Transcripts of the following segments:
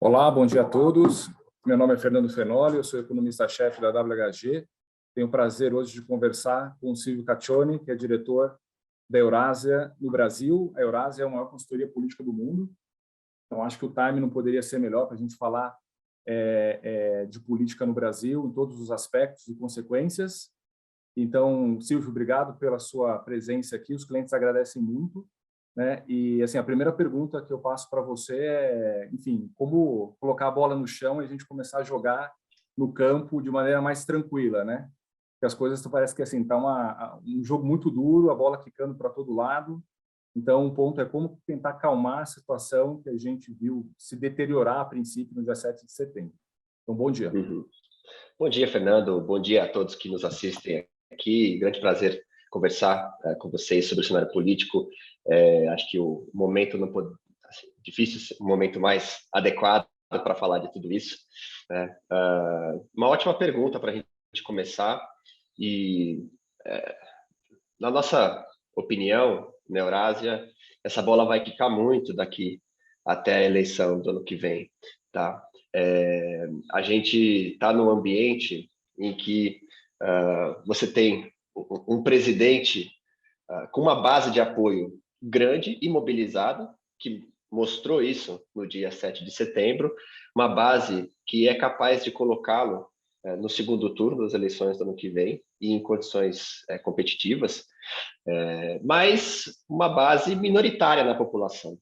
Olá, bom dia a todos. Meu nome é Fernando Fenoli, eu sou economista-chefe da WHG. Tenho o prazer hoje de conversar com o Silvio Caccioni, que é diretor da Eurásia no Brasil. A Eurásia é a maior consultoria política do mundo, então acho que o time não poderia ser melhor para a gente falar de política no Brasil, em todos os aspectos e consequências. Então, Silvio, obrigado pela sua presença aqui, os clientes agradecem muito. Né? E assim, a primeira pergunta que eu passo para você é, enfim, como colocar a bola no chão e a gente começar a jogar no campo de maneira mais tranquila, né? Porque as coisas parece que assim tá um jogo muito duro, a bola quicando para todo lado. Então, um ponto é como tentar acalmar a situação que a gente viu se deteriorar a princípio no dia 7 de setembro. Então, bom dia. Uhum. Bom dia, Fernando. Bom dia a todos que nos assistem aqui. Grande prazer conversar com vocês sobre o cenário político. Acho que o momento não pode, assim, difícil, o momento mais adequado para falar de tudo isso. Né? Uma ótima pergunta para a gente começar. E, na nossa opinião, na Eurásia, essa bola vai quicar muito daqui até a eleição do ano que vem, tá? A gente está num ambiente em que você tem um presidente com uma base de apoio grande e mobilizada, que mostrou isso no dia 7 de setembro, uma base que é capaz de colocá-lo no segundo turno das eleições do ano que vem e em condições competitivas, mas uma base minoritária na população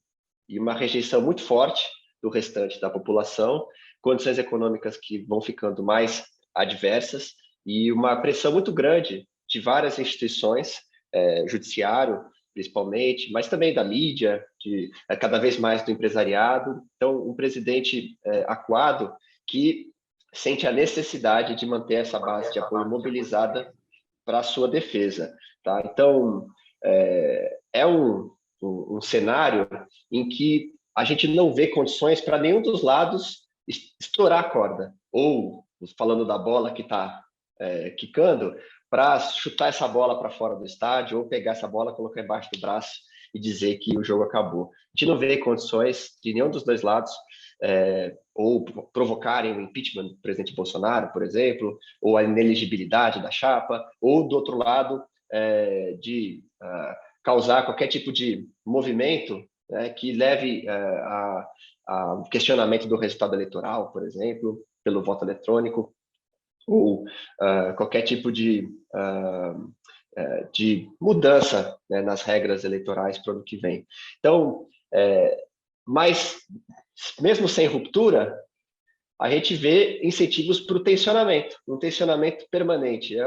e uma rejeição muito forte do restante da população, condições econômicas que vão ficando mais adversas e uma pressão muito grande de várias instituições, judiciário principalmente, mas também da mídia, cada vez mais do empresariado. Então, um presidente acuado que sente a necessidade de manter essa base de apoio mobilizada para a sua defesa. Tá? Então, é um cenário em que a gente não vê condições para nenhum dos lados estourar a corda, ou, falando da bola que está quicando, para chutar essa bola para fora do estádio, ou pegar essa bola, colocar embaixo do braço e dizer que o jogo acabou. A gente não vê condições de nenhum dos dois lados, ou provocarem o impeachment do presidente Bolsonaro, por exemplo, ou a inelegibilidade da chapa, ou, do outro lado, de causar qualquer tipo de movimento que leve a questionamento do resultado eleitoral, por exemplo, pelo voto eletrônico, ou qualquer tipo de mudança, né, nas regras eleitorais para o ano que vem. Então, mas mesmo sem ruptura, a gente vê incentivos para o tensionamento, um tensionamento permanente. É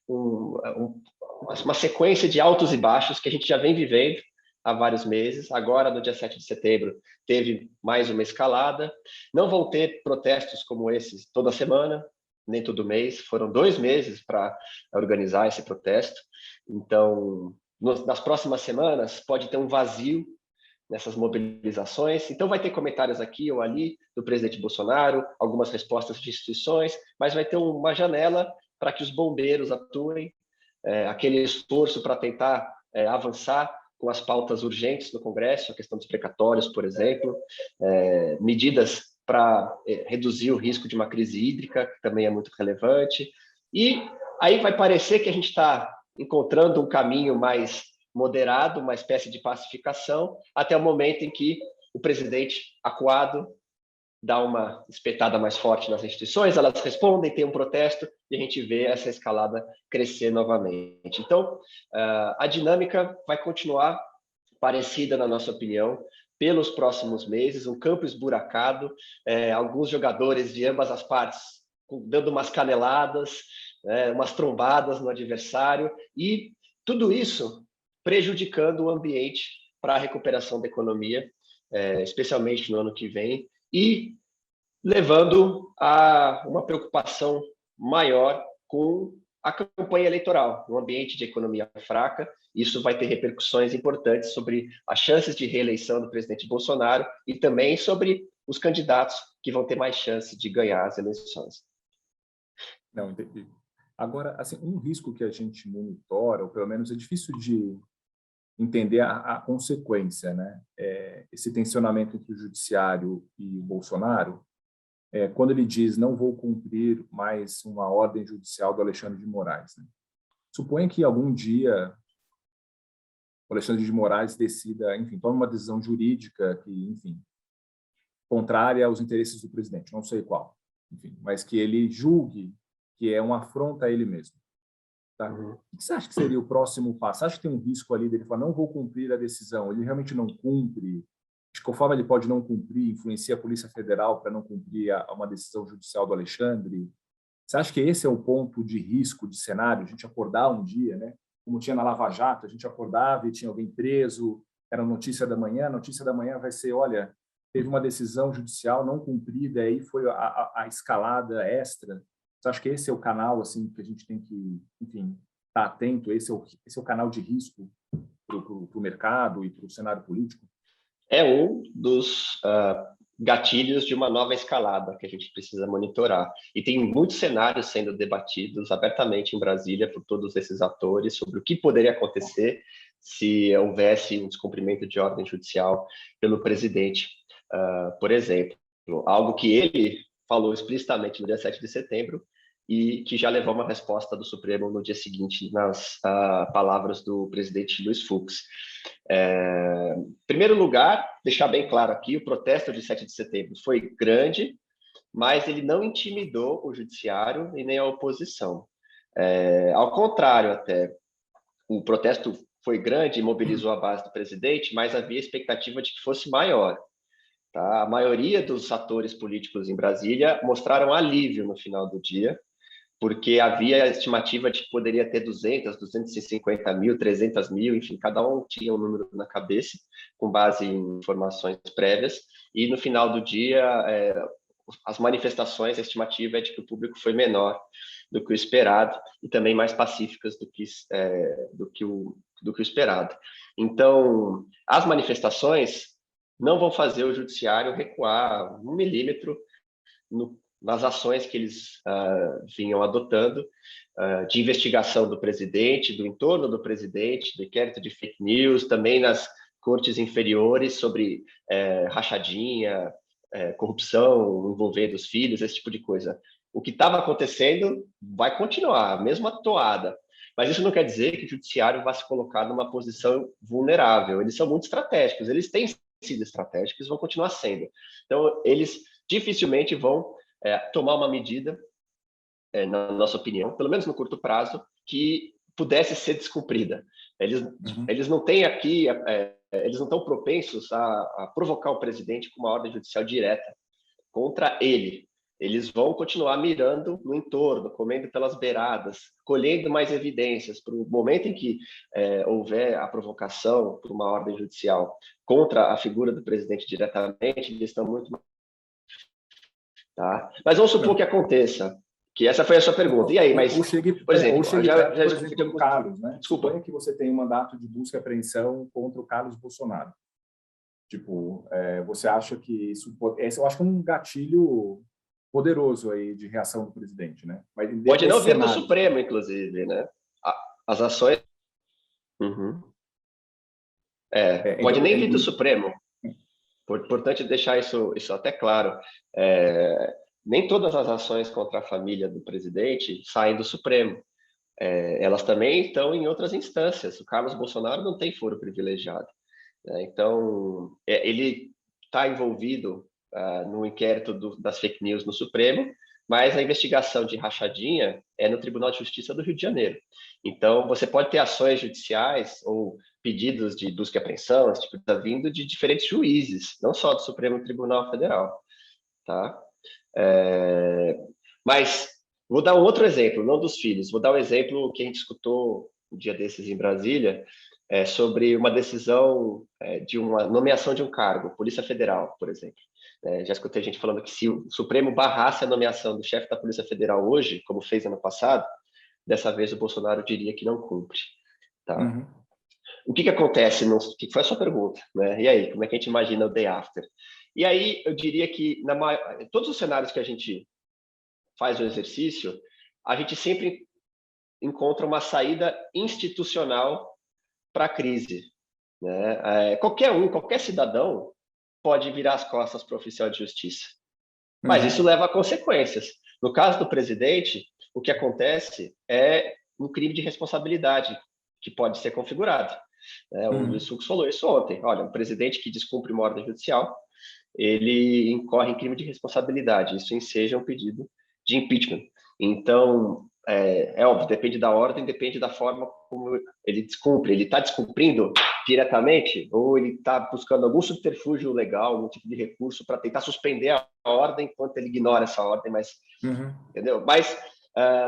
uma sequência de altos e baixos que a gente já vem vivendo há vários meses. Agora, no dia 7 de setembro, teve mais uma escalada. Não vão ter protestos como esses toda semana, nem todo mês. Foram 2 meses para organizar esse protesto. Então, nas próximas semanas, pode ter um vazio nessas mobilizações. Então, vai ter comentários aqui ou ali do presidente Bolsonaro, algumas respostas de instituições, mas vai ter uma janela para que os bombeiros atuem, aquele esforço para tentar avançar com as pautas urgentes no Congresso, a questão dos precatórios, por exemplo, medidas para reduzir o risco de uma crise hídrica, que também é muito relevante. E aí vai parecer que a gente está encontrando um caminho mais moderado, uma espécie de pacificação, até o momento em que o presidente acuado dá uma espetada mais forte nas instituições, elas respondem, tem um protesto e a gente vê essa escalada crescer novamente. Então, a dinâmica vai continuar parecida, na nossa opinião, pelos próximos meses, um campo esburacado, alguns jogadores de ambas as partes dando umas caneladas, umas trombadas no adversário, e tudo isso prejudicando o ambiente para a recuperação da economia, especialmente no ano que vem, e levando a uma preocupação maior com a campanha eleitoral. No ambiente de economia fraca, isso vai ter repercussões importantes sobre as chances de reeleição do presidente Bolsonaro e também sobre os candidatos que vão ter mais chance de ganhar as eleições. Não, entendi. Agora, assim, um risco que a gente monitora, ou pelo menos é difícil de entender a consequência, né? Esse tensionamento entre o judiciário e o Bolsonaro, quando ele diz não vou cumprir mais uma ordem judicial do Alexandre de Moraes, né? Suponha que algum dia o Alexandre de Moraes decida, enfim, tome uma decisão jurídica que, enfim, contrária aos interesses do presidente, não sei qual, enfim, mas que ele julgue que é uma afronta a ele mesmo. Tá? O que você acha que seria o próximo passo? Você acha que tem um risco ali dele falar, não vou cumprir a decisão, ele realmente não cumpre? De qual forma ele pode não cumprir, influencia a Polícia Federal para não cumprir uma decisão judicial do Alexandre? Você acha que esse é o ponto de risco, de cenário, a gente acordar um dia, né? Como tinha na Lava Jato, a gente acordava e tinha alguém preso, era notícia da manhã, a notícia da manhã vai ser, olha, teve uma decisão judicial não cumprida, aí foi a escalada extra. Você acha que esse é o canal assim que a gente tem que, enfim, estar atento? Esse é o canal de risco para o mercado e para o cenário político? É um dos gatilhos de uma nova escalada que a gente precisa monitorar. E tem muitos cenários sendo debatidos abertamente em Brasília por todos esses atores sobre o que poderia acontecer se houvesse um descumprimento de ordem judicial pelo presidente. Por exemplo, algo que ele falou explicitamente no dia 7 de setembro e que já levou uma resposta do Supremo no dia seguinte nas palavras do presidente Luiz Fux. Em primeiro lugar, deixar bem claro aqui, o protesto de 7 de setembro foi grande, mas ele não intimidou o judiciário e nem a oposição. Ao contrário, até, o protesto foi grande e mobilizou a base do presidente, mas havia expectativa de que fosse maior. Tá? A maioria dos atores políticos em Brasília mostraram alívio no final do dia, porque havia a estimativa de que poderia ter 200, 250 mil, 300 mil, enfim, cada um tinha um número na cabeça, com base em informações prévias, e no final do dia, as manifestações, a estimativa é de que o público foi menor do que o esperado, e também mais pacíficas do que o esperado. Então, as manifestações não vão fazer o judiciário recuar 1 milímetro nas ações que eles vinham adotando, de investigação do presidente, do entorno do presidente, do inquérito de fake news, também nas cortes inferiores sobre rachadinha, corrupção envolvendo os filhos, esse tipo de coisa. O que estava acontecendo vai continuar, a mesma toada. Mas isso não quer dizer que o judiciário vai se colocar numa posição vulnerável. Eles são muito estratégicos, eles têm sido estratégicos e vão continuar sendo. Então, eles dificilmente vão tomar uma medida, na nossa opinião, pelo menos no curto prazo, que pudesse ser descumprida. Eles não têm aqui, eles não estão propensos a provocar o presidente com uma ordem judicial direta contra ele. Eles vão continuar mirando no entorno, comendo pelas beiradas, colhendo mais evidências para o momento em que houver a provocação por uma ordem judicial contra a figura do presidente diretamente, eles estão muito mais... Tá? Mas vamos supor que aconteça, que essa foi a sua pergunta. E aí, mas, por exemplo, já expliquei do Carlos, né? Desculpa. Suponha que você tem um mandato de busca e apreensão contra o Carlos Bolsonaro. Tipo, você acha que isso... eu acho que é um gatilho poderoso aí de reação do presidente, né? Mas pode não vir do Supremo, inclusive, né? As ações... Uhum. Pode nem vir do Supremo. Importante deixar isso até claro. Nem todas as ações contra a família do presidente saem do Supremo. Elas também estão em outras instâncias. O Carlos Bolsonaro não tem foro privilegiado. Então, ele está envolvido no inquérito das fake news no Supremo, mas a investigação de rachadinha é no Tribunal de Justiça do Rio de Janeiro. Então, você pode ter ações judiciais ou pedidos de busca e apreensão, esse tipo de coisa, vindo de diferentes juízes, não só do Supremo Tribunal Federal. Tá? Mas vou dar um outro exemplo, não dos filhos, vou dar um exemplo que a gente escutou um dia desses em Brasília, sobre uma decisão de uma nomeação de um cargo, Polícia Federal, por exemplo. Já escutei gente falando que se o Supremo barrasse a nomeação do chefe da Polícia Federal hoje, como fez ano passado, dessa vez o Bolsonaro diria que não cumpre. Tá? Uhum. O que acontece? Que foi a sua pergunta, né? E aí, como é que a gente imagina o day after? E aí, eu diria que em todos os cenários que a gente faz o exercício, a gente sempre encontra uma saída institucional para a crise. né? Qualquer cidadão pode virar as costas para o oficial de justiça, mas isso Uhum. leva a consequências. No caso do presidente, o que acontece é um crime de responsabilidade que pode ser configurado. O Luiz Uhum. Fux falou isso ontem. Olha, um presidente que descumpre uma ordem judicial, ele incorre em crime de responsabilidade. Isso enseja um pedido de impeachment. Então, é óbvio, depende da ordem, depende da forma como ele descumpre. Ele está descumprindo diretamente ou ele está buscando algum subterfúgio legal, algum tipo de recurso para tentar suspender a ordem enquanto ele ignora essa ordem, Uhum. entendeu? Mas,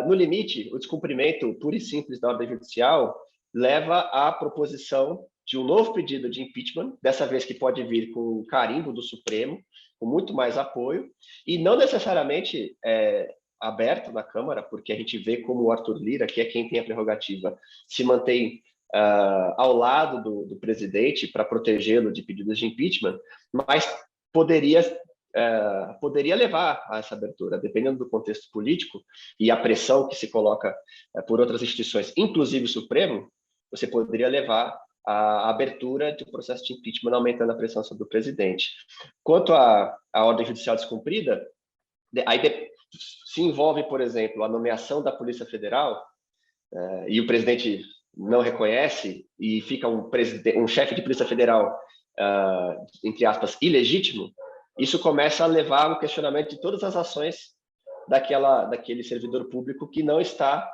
no limite, o descumprimento puro e simples da ordem judicial leva à proposição de um novo pedido de impeachment, dessa vez que pode vir com o carimbo do Supremo, com muito mais apoio, e não necessariamente aberto na Câmara, porque a gente vê como o Arthur Lira, que é quem tem a prerrogativa, se mantém ao lado do presidente para protegê-lo de pedidos de impeachment, mas poderia levar a essa abertura, dependendo do contexto político e a pressão que se coloca por outras instituições, inclusive o Supremo, você poderia levar a abertura do processo de impeachment, aumentando a pressão sobre o presidente. Quanto à ordem judicial descumprida, aí se envolve, por exemplo, a nomeação da Polícia Federal, e o presidente não reconhece, e fica um chefe de Polícia Federal, entre aspas, ilegítimo, isso começa a levar ao questionamento de todas as ações daquele servidor público que não está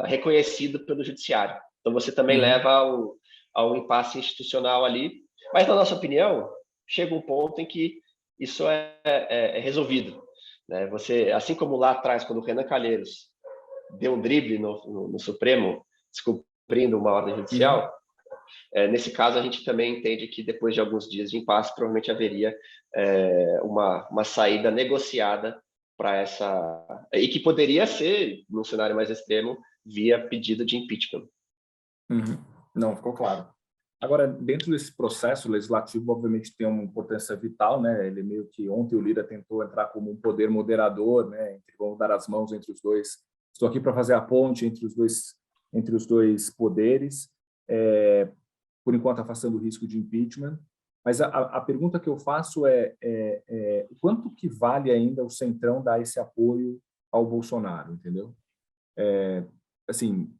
reconhecido pelo judiciário. Então, você também Uhum. leva ao impasse institucional ali. Mas, na nossa opinião, chega um ponto em que isso é resolvido, né? Você, assim como lá atrás, quando o Renan Calheiros deu um drible no Supremo, descumprindo uma ordem Uhum. judicial, nesse caso, a gente também entende que depois de alguns dias de impasse, provavelmente haveria uma saída negociada para essa... E que poderia ser, num cenário mais extremo, via pedido de impeachment. Uhum. Não, ficou claro. Agora, dentro desse processo, o legislativo, obviamente, tem uma importância vital, né? Ele meio que ontem o Lira tentou entrar como um poder moderador, né? Vamos dar as mãos entre os dois. Estou aqui para fazer a ponte entre os dois poderes, por enquanto afastando o risco de impeachment. Mas a pergunta que eu faço quanto que vale ainda o Centrão dar esse apoio ao Bolsonaro, entendeu? Assim,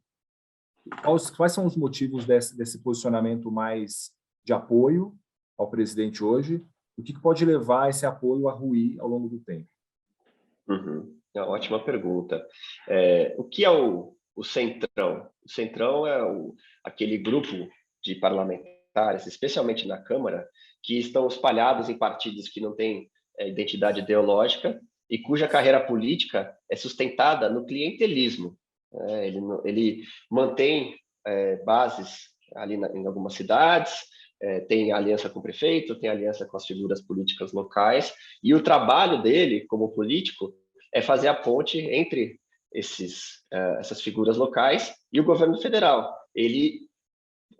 quais são os motivos desse posicionamento mais de apoio ao presidente hoje? O que pode levar esse apoio a ruir ao longo do tempo? Uhum. É uma ótima pergunta. O que é o Centrão? O Centrão é aquele grupo de parlamentares, especialmente na Câmara, que estão espalhados em partidos que não têm identidade ideológica e cuja carreira política é sustentada no clientelismo. Ele mantém bases ali em algumas cidades, tem aliança com o prefeito, tem aliança com as figuras políticas locais, e o trabalho dele, como político, é fazer a ponte entre essas figuras locais e o governo federal. Ele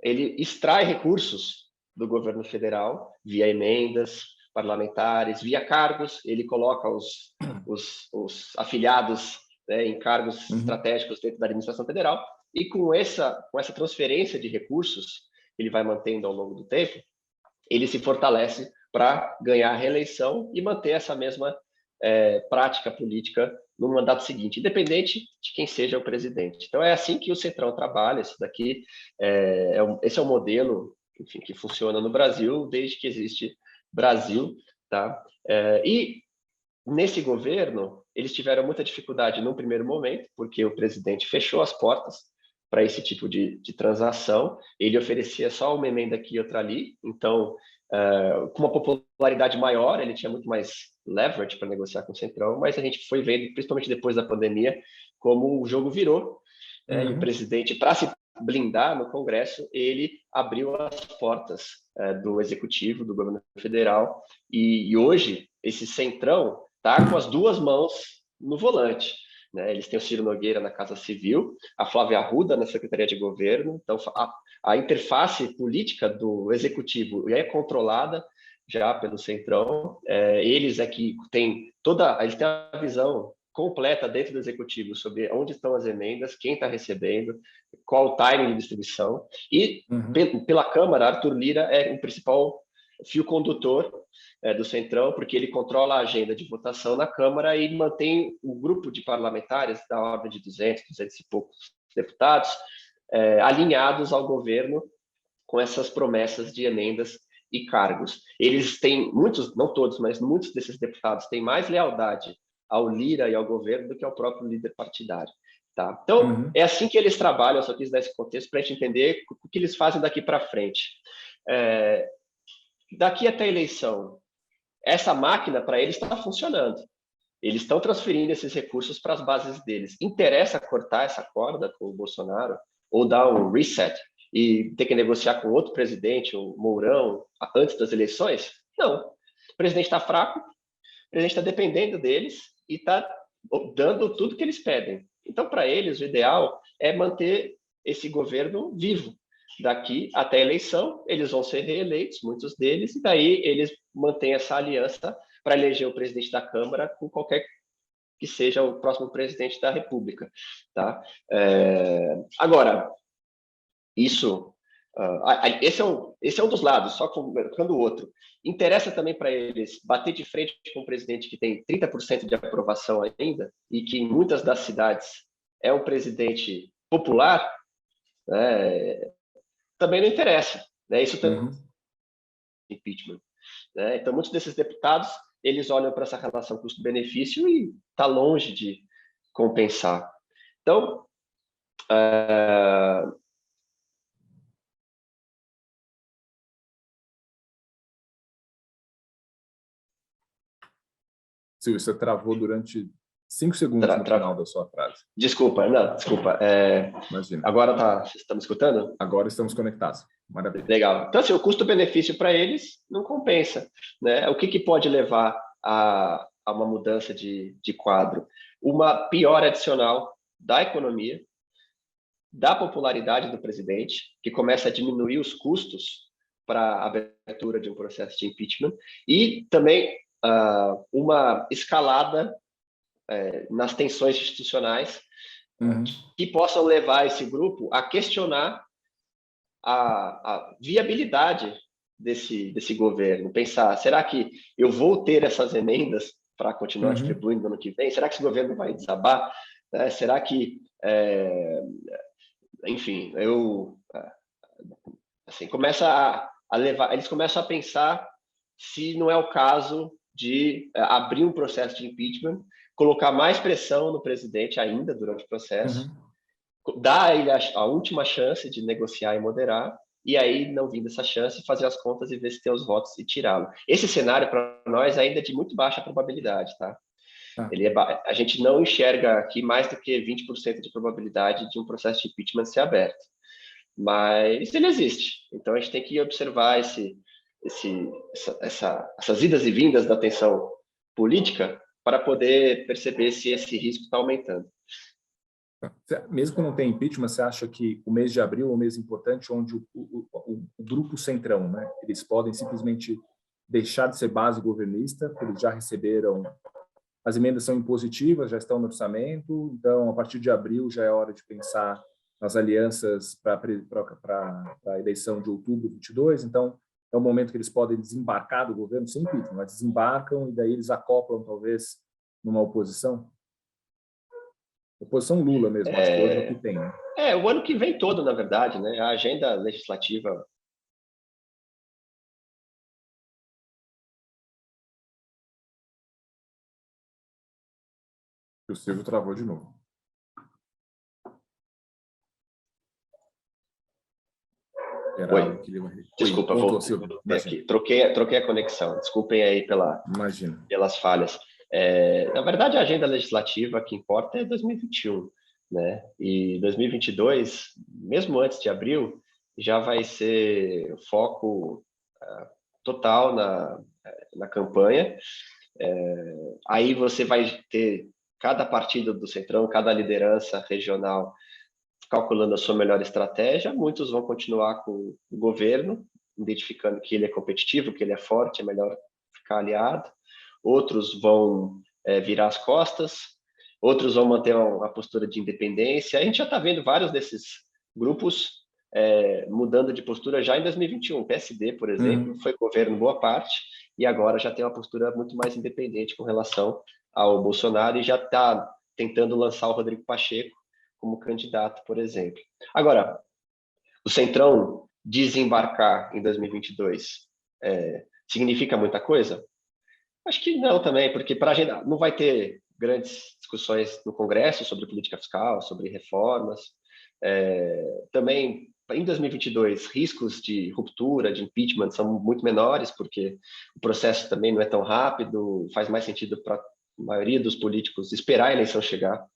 extrai recursos do governo federal via emendas parlamentares, via cargos, ele coloca os afiliados, né, em cargos Uhum. estratégicos dentro da administração federal, e com essa transferência de recursos que ele vai mantendo ao longo do tempo, ele se fortalece para ganhar a reeleição e manter essa mesma prática política no mandato seguinte, independente de quem seja o presidente. Então, é assim que o Centrão trabalha. Isso daqui esse é o modelo, enfim, que funciona no Brasil desde que existe Brasil, tá? E nesse governo, eles tiveram muita dificuldade num primeiro momento, porque o presidente fechou as portas para esse tipo de transação. Ele oferecia só uma emenda aqui e outra ali. Então, com uma popularidade maior, ele tinha muito mais leverage para negociar com o Centrão, mas a gente foi vendo, principalmente depois da pandemia, como o jogo virou, e o Uhum. presidente, para se blindar no Congresso, ele abriu as portas do Executivo, do governo federal, e hoje esse Centrão está com as duas mãos no volante. Né? Eles têm o Ciro Nogueira na Casa Civil, a Flávia Arruda na Secretaria de Governo, então a interface política do Executivo é controlada já pelo Centrão. Eles que têm eles têm a visão completa dentro do executivo sobre onde estão as emendas, quem está recebendo, qual o timing de distribuição. E pela Câmara, Arthur Lira é o principal fio condutor do Centrão, porque ele controla a agenda de votação na Câmara e mantém o grupo de parlamentares da ordem de 200 e poucos deputados alinhados ao governo com essas promessas de emendas e cargos. Eles têm, muitos, não todos, mas muitos desses deputados têm mais lealdade ao Lira e ao governo do que ao próprio líder partidário. Tá? Então, é assim que eles trabalham, eu só quis dar esse contexto para a gente entender o que eles fazem daqui para frente. Daqui até a eleição, essa máquina para eles está funcionando. Eles estão transferindo esses recursos para as bases deles. Interessa cortar essa corda com o Bolsonaro ou dar um reset e ter que negociar com outro presidente, o Mourão, antes das eleições? Não. O presidente está fraco, o presidente está dependendo deles e está dando tudo que eles pedem. Então, para eles, o ideal é manter esse governo vivo. Daqui até a eleição, eles vão ser reeleitos, muitos deles, e daí eles mantêm essa aliança para eleger o presidente da Câmara com qualquer que seja o próximo presidente da República. Tá? Agora, isso, esse é um dos lados, só colocando o outro. Interessa também para eles bater de frente com um presidente que tem 30% de aprovação ainda e que em muitas das cidades é um presidente popular, né? Também não interessa. Né? Isso também é impeachment. Né? Então, muitos desses deputados, eles olham para essa relação custo-benefício e está longe de compensar. Então, Silvio, você travou durante 5 segundos no final da sua frase. Desculpa. Imagina. Agora vocês estão me escutando? Agora estamos conectados. Maravilha. Legal. Então, assim, o custo-benefício para eles não compensa. Né? O que pode levar a uma mudança de quadro? Uma piora adicional da economia, da popularidade do presidente, que começa a diminuir os custos para a abertura de um processo de impeachment, e também uma escalada nas tensões institucionais que possam levar esse grupo a questionar a viabilidade desse governo. Pensar, será que eu vou ter essas emendas para continuar distribuindo no ano que vem? Será que esse governo vai desabar? Será que... enfim, assim, eles começam a pensar se não é o caso de abrir um processo de impeachment, colocar mais pressão no presidente ainda durante o processo, dar a ele a última chance de negociar e moderar, e aí, não vindo essa chance, fazer as contas e ver se tem os votos e tirá-lo. Esse cenário, para nós, ainda é de muito baixa probabilidade, tá? A gente não enxerga aqui mais do que 20% de probabilidade de um processo de impeachment ser aberto. Mas ele existe. Então, a gente tem que observar essas idas e vindas da tensão política para poder perceber se esse risco está aumentando. Mesmo que não tenha impeachment, você acha que o mês de abril é um mês importante onde o grupo centrão, né, eles podem simplesmente deixar de ser base governista, porque eles já receberam, as emendas são impositivas, já estão no orçamento, então a partir de abril já é hora de pensar nas alianças para a eleição de outubro de 22, então é o momento que eles podem desembarcar do governo sem impeachment, mas desembarcam e daí eles acoplam talvez numa oposição? Oposição Lula mesmo, acho que hoje é o que tem. Né? O ano que vem todo, na verdade, né? A agenda legislativa. O Silvio travou de novo. Oi. Desculpa, voltei aqui. Troquei a conexão. Desculpem aí pelas falhas. Na verdade, a agenda legislativa que importa é 2021. Né? E 2022, mesmo antes de abril, já vai ser foco total na campanha. Aí você vai ter cada partido do Centrão, cada liderança regional calculando a sua melhor estratégia. Muitos vão continuar com o governo, identificando que ele é competitivo, que ele é forte, é melhor ficar aliado. Outros vão virar as costas. outros vão manter uma postura de independência. A gente já está vendo vários desses grupos mudando de postura já em 2021. O PSD, por exemplo, foi governo boa parte e agora já tem uma postura muito mais independente com relação ao Bolsonaro e já está tentando lançar o Rodrigo Pacheco como candidato, por exemplo. Agora, o Centrão desembarcar em 2022 significa muita coisa? Acho que não também, porque para a agenda não vai ter grandes discussões no Congresso sobre política fiscal, sobre reformas. Também, em 2022, riscos de ruptura, de impeachment são muito menores, porque o processo também não é tão rápido, faz mais sentido para a maioria dos políticos esperar a eleição chegar.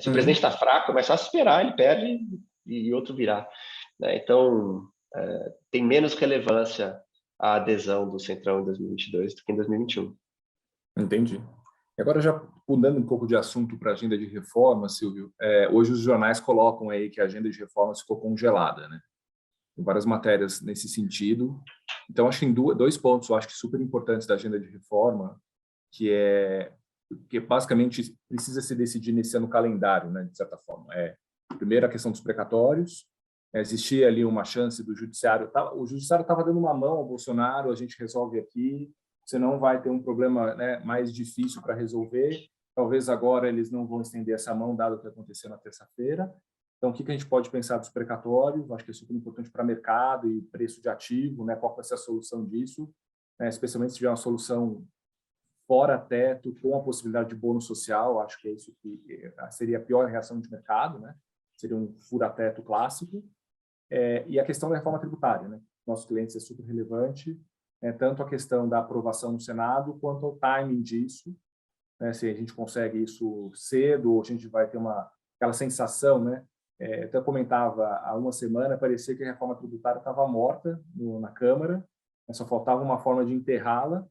Se o presidente está fraco, é mais fácil esperar, ele perde e outro virá. Então, tem menos relevância a adesão do Centrão em 2022 do que em 2021. Entendi. E agora, já mudando um pouco de assunto para a agenda de reforma, Silvio, hoje os jornais colocam aí que a agenda de reformas ficou congelada, né? Tem várias matérias nesse sentido. Então, acho que em dois pontos, eu acho que super importantes da agenda de reforma, que basicamente precisa se decidir nesse ano calendário, né, de certa forma. Primeiro, a questão dos precatórios. Existia ali uma chance do judiciário. O judiciário estava dando uma mão ao Bolsonaro, a gente resolve aqui, você não vai ter um problema, né, mais difícil para resolver. Talvez agora eles não vão estender essa mão, dado o que aconteceu na terça-feira. Então, o que a gente pode pensar dos precatórios? Acho que é super importante para mercado e preço de ativo, né? Qual vai ser a solução disso? Especialmente se tiver uma solução fora teto, com a possibilidade de bônus social, acho que é isso que seria a pior reação de mercado, né? Seria um fura-teto clássico. E a questão da reforma tributária, né? Nossos clientes é super relevante, tanto a questão da aprovação no Senado, quanto ao timing disso, né? Se a gente consegue isso cedo, ou a gente vai ter aquela sensação, né? Até eu comentava há uma semana, parecia que a reforma tributária estava morta na Câmara, né? Só faltava uma forma de enterrá-la,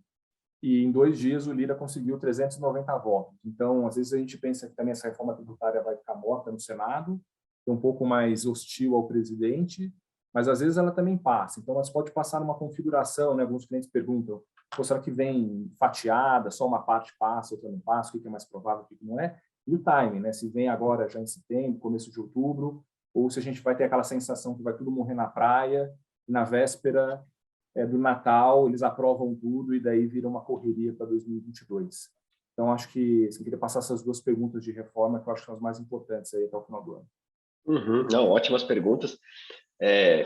e em 2 dias o Lira conseguiu 390 votos. Então, às vezes a gente pensa que também essa reforma tributária vai ficar morta no Senado, é um pouco mais hostil ao presidente, mas às vezes ela também passa. Então, ela pode passar numa configuração, né? Alguns clientes perguntam, será que vem fatiada, só uma parte passa, outra não passa, o que é mais provável, o que não é? E o timing, né? Se vem agora já em setembro, começo de outubro, ou se a gente vai ter aquela sensação que vai tudo morrer na praia, e na véspera do Natal eles aprovam tudo e daí vira uma correria para 2022. Então, acho que eu queria passar essas duas perguntas de reforma, que eu acho que são as mais importantes aí até o final do ano. Não, ótimas perguntas.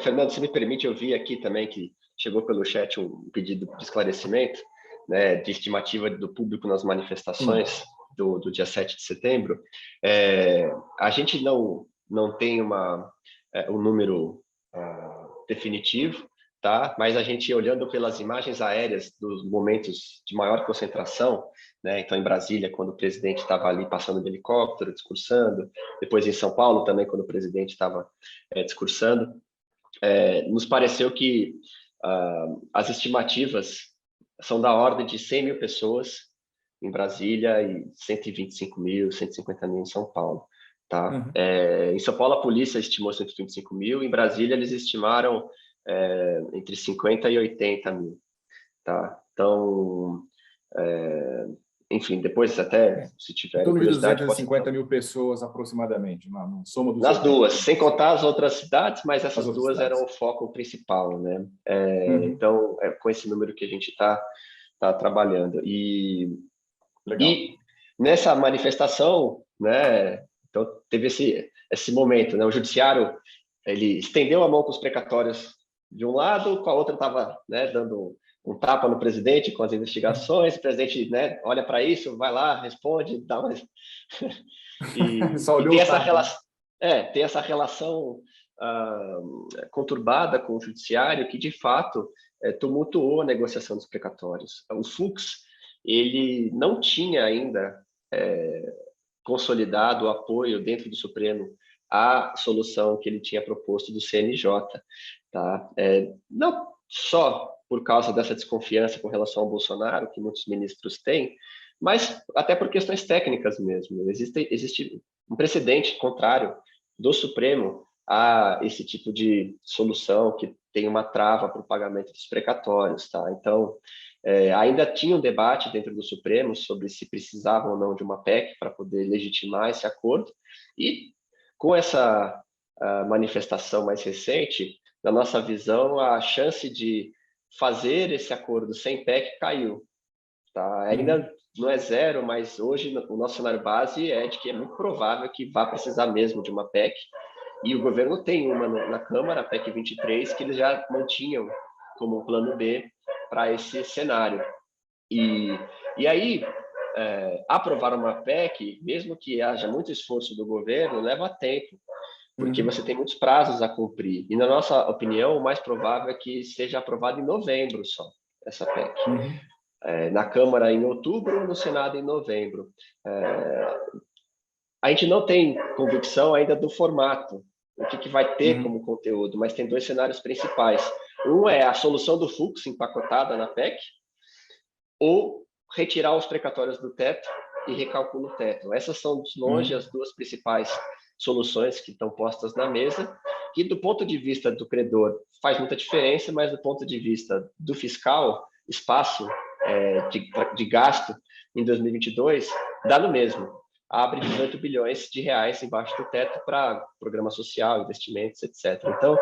Fernando, se me permite, eu vi aqui também que chegou pelo chat um pedido de esclarecimento, né, de estimativa do público nas manifestações do dia 7 de setembro. A gente não tem um número definitivo, tá? Mas a gente, olhando pelas imagens aéreas dos momentos de maior concentração, né? Então, em Brasília, quando o presidente estava ali passando de helicóptero, discursando, depois em São Paulo também, quando o presidente estava discursando, nos pareceu que as estimativas são da ordem de 100 mil pessoas em Brasília e 125 mil, 150 mil em São Paulo. Tá? Em São Paulo, a polícia estimou 125 mil, em Brasília, eles estimaram entre 50 e 80 mil. Tá? Então, enfim, depois até, se tiverem curiosidade... Em torno de 250 mil pessoas, aproximadamente, na soma dos... Nas duas, sem contar as outras cidades, mas essas duas cidades. eram o foco principal, né? Então, com esse número que a gente está trabalhando. E nessa manifestação, né? Então, teve esse momento, né? O judiciário, ele estendeu a mão com os precatórios de um lado, com a outra estava, né, dando um tapa no presidente com as investigações, o presidente, né, olha para isso, vai lá, responde, dá uma... e tem essa relação conturbada com o judiciário que, de fato, tumultuou a negociação dos precatórios. O Fux, ele não tinha ainda consolidado o apoio dentro do Supremo à solução que ele tinha proposto do CNJ. Tá? Não só por causa dessa desconfiança com relação ao Bolsonaro, que muitos ministros têm, mas até por questões técnicas mesmo. Existe um precedente contrário do Supremo a esse tipo de solução que tem uma trava para o pagamento dos precatórios. Tá? Então, Ainda tinha um debate dentro do Supremo sobre se precisava ou não de uma PEC para poder legitimar esse acordo, e com essa manifestação mais recente, na nossa visão, a chance de fazer esse acordo sem PEC caiu. Tá? Ainda não é zero, mas hoje o nosso cenário base é de que é muito provável que vá precisar mesmo de uma PEC, e o governo tem uma na Câmara, a PEC 23, que eles já mantinham como um plano B para esse cenário. E aí, aprovar uma PEC, mesmo que haja muito esforço do governo, leva tempo, porque você tem muitos prazos a cumprir. E, na nossa opinião, o mais provável é que seja aprovado em novembro só, essa PEC. Na Câmara em outubro, no Senado em novembro. A gente não tem convicção ainda do formato, o que vai ter como conteúdo, mas tem dois cenários principais. Um é a solução do fluxo empacotada na PEC, ou retirar os precatórios do teto e recalcular o teto. Essas são, de longe, as duas principais soluções que estão postas na mesa, que do ponto de vista do credor faz muita diferença, mas do ponto de vista do fiscal, espaço de gasto em 2022 dá no mesmo. Abre 18 bilhões de reais embaixo do teto para programa social, investimentos, etc. Então,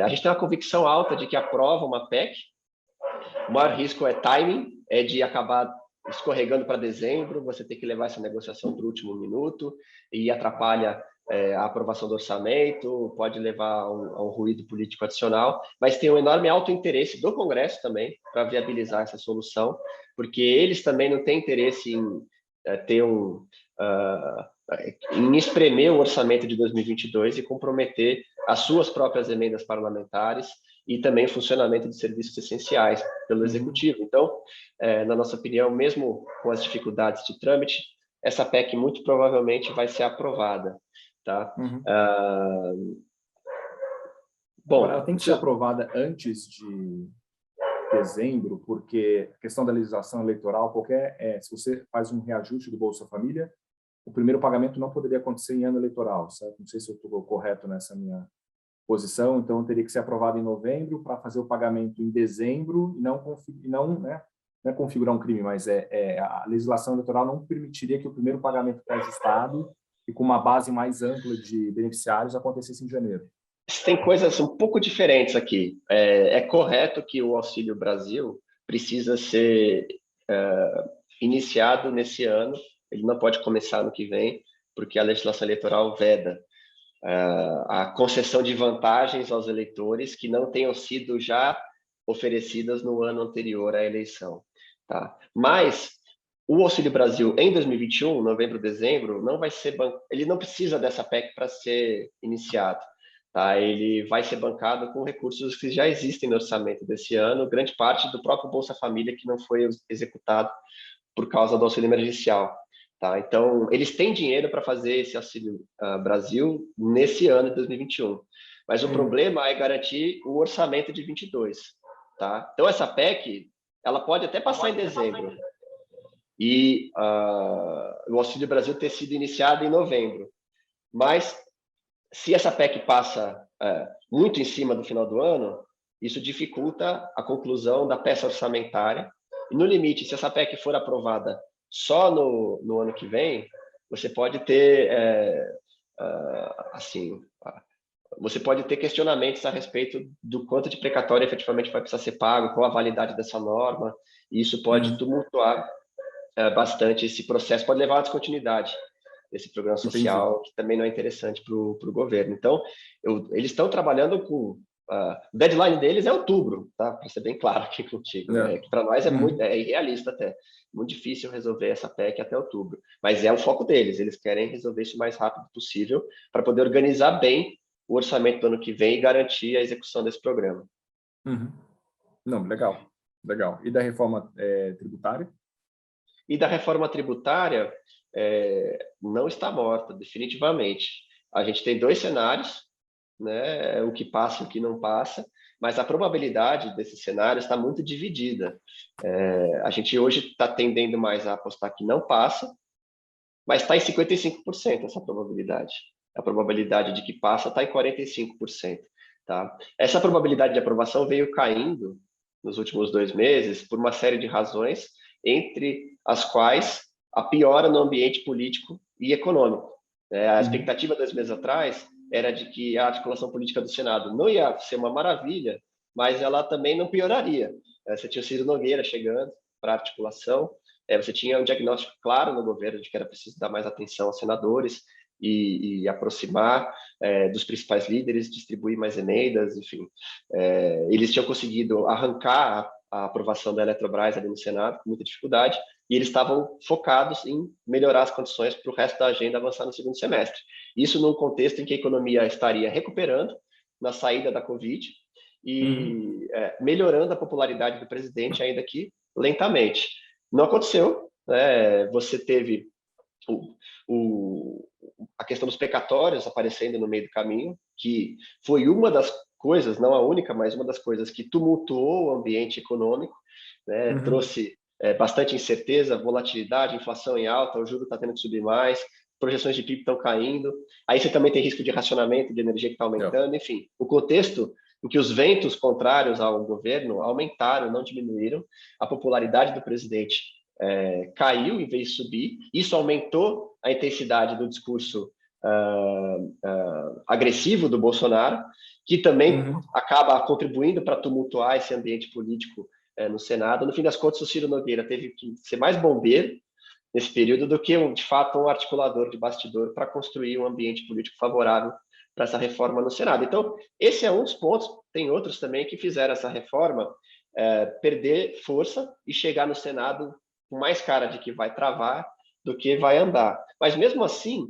a gente tem uma convicção alta de que aprova uma PEC. O maior risco é timing, é de acabar escorregando para dezembro, você tem que levar essa negociação para o último minuto e atrapalha a aprovação do orçamento, pode levar a um ruído político adicional, mas tem um enorme interesse do Congresso também para viabilizar essa solução, porque eles também não têm interesse em ter em espremer o orçamento de 2022 e comprometer as suas próprias emendas parlamentares e também o funcionamento de serviços essenciais pelo Executivo. Então, na nossa opinião, mesmo com as dificuldades de trâmite, essa PEC muito provavelmente vai ser aprovada. Tá? Bom, ela tem que ser aprovada antes de dezembro, porque a questão da legislação eleitoral, se você faz um reajuste do Bolsa Família, o primeiro pagamento não poderia acontecer em ano eleitoral, certo? Não sei se eu estou correto nessa minha posição, então teria que ser aprovado em novembro para fazer o pagamento em dezembro e não é configurar um crime, mas a legislação eleitoral não permitiria que o primeiro pagamento pré-ajustado e com uma base mais ampla de beneficiários acontecesse em janeiro. Tem coisas um pouco diferentes aqui. É correto que o Auxílio Brasil precisa ser iniciado nesse ano, ele não pode começar no que vem, porque a legislação eleitoral veda a concessão de vantagens aos eleitores que não tenham sido já oferecidas no ano anterior à eleição. Tá? Mas o Auxílio Brasil em 2021, novembro, dezembro, não vai ser ele não precisa dessa PEC para ser iniciado. Tá? Ele vai ser bancado com recursos que já existem no orçamento desse ano, grande parte do próprio Bolsa Família que não foi executado por causa do auxílio emergencial. Tá? Então, eles têm dinheiro para fazer esse Auxílio Brasil nesse ano de 2021. Mas o problema é garantir o orçamento de 22. Tá? Então, essa PEC, ela pode até passar em dezembro. E o Auxílio Brasil ter sido iniciado em novembro. Mas, se essa PEC passa muito em cima do final do ano, isso dificulta a conclusão da peça orçamentária. E, no limite, se essa PEC for aprovada só no ano que vem, você pode ter você pode ter questionamentos a respeito do quanto de precatório efetivamente vai precisar ser pago, qual a validade dessa norma, e isso pode tumultuar bastante esse processo, pode levar à descontinuidade desse programa social. Entendi. Que também não é interessante para o governo. Então, eles estão trabalhando com... o deadline deles é outubro, tá? Para ser bem claro aqui contigo. Que para nós é irrealista até. Muito difícil resolver essa PEC até outubro. Mas é o foco deles. Eles querem resolver isso o mais rápido possível para poder organizar bem o orçamento do ano que vem e garantir a execução desse programa. Não, legal. Legal. E da reforma tributária? E da reforma tributária, não está morta, definitivamente. A gente tem dois cenários, né? O que passa e o que não passa, mas a probabilidade desse cenário está muito dividida. A gente hoje está tendendo mais a apostar que não passa, mas está em 55% essa probabilidade. A probabilidade de que passa está em 45%. Tá? Essa probabilidade de aprovação veio caindo nos últimos 2 meses por uma série de razões, entre as quais a piora no ambiente político e econômico. A expectativa 2 meses atrás era de que a articulação política do Senado não ia ser uma maravilha, mas ela também não pioraria. Você tinha o Ciro Nogueira chegando para a articulação, você tinha um diagnóstico claro no governo de que era preciso dar mais atenção aos senadores e aproximar dos principais líderes, distribuir mais emendas, enfim. Eles tinham conseguido arrancar a aprovação da Eletrobras ali no Senado com muita dificuldade, e eles estavam focados em melhorar as condições para o resto da agenda avançar no segundo semestre. Isso num contexto em que a economia estaria recuperando na saída da Covid e melhorando a popularidade do presidente, ainda que lentamente. Não aconteceu, você teve a questão dos precatórios aparecendo no meio do caminho, que foi uma das coisas, não a única, mas uma das coisas que tumultuou o ambiente econômico, trouxe bastante incerteza, volatilidade, inflação em alta, o juro está tendo que subir mais, projeções de PIB estão caindo, aí você também tem risco de racionamento de energia que está aumentando, enfim, o contexto em que os ventos contrários ao governo aumentaram, não diminuíram, a popularidade do presidente caiu em vez de subir, isso aumentou a intensidade do discurso agressivo do Bolsonaro, que também acaba contribuindo para tumultuar esse ambiente político no Senado. No fim das contas, o Ciro Nogueira teve que ser mais bombeiro nesse período do que, de fato, um articulador de bastidor para construir um ambiente político favorável para essa reforma no Senado. Então, esse é um dos pontos, tem outros também que fizeram essa reforma perder força e chegar no Senado com mais cara de que vai travar do que vai andar. Mas, mesmo assim,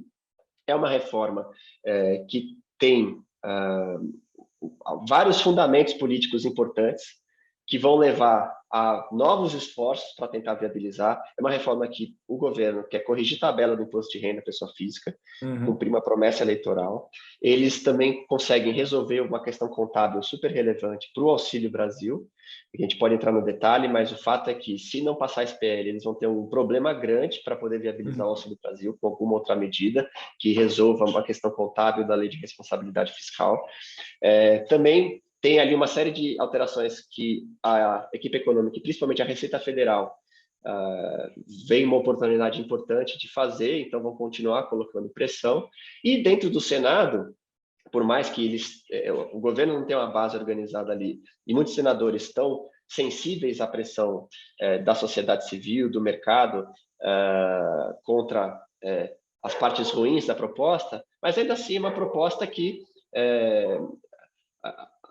é uma reforma que tem vários fundamentos políticos importantes que vão levar a novos esforços para tentar viabilizar. É uma reforma que o governo quer corrigir tabela do imposto de renda pessoa física, cumprir uma promessa eleitoral. Eles também conseguem resolver uma questão contábil super relevante para o Auxílio Brasil. A gente pode entrar no detalhe, mas o fato é que, se não passar esse PL, eles vão ter um problema grande para poder viabilizar o Auxílio Brasil com alguma outra medida que resolva uma questão contábil da Lei de Responsabilidade Fiscal. Também tem ali uma série de alterações que a equipe econômica, e principalmente a Receita Federal, vem uma oportunidade importante de fazer, então vão continuar colocando pressão. E dentro do Senado, por mais que o governo não tenha uma base organizada ali, e muitos senadores estão sensíveis à pressão da sociedade civil, do mercado, contra as partes ruins da proposta, mas ainda assim é uma proposta que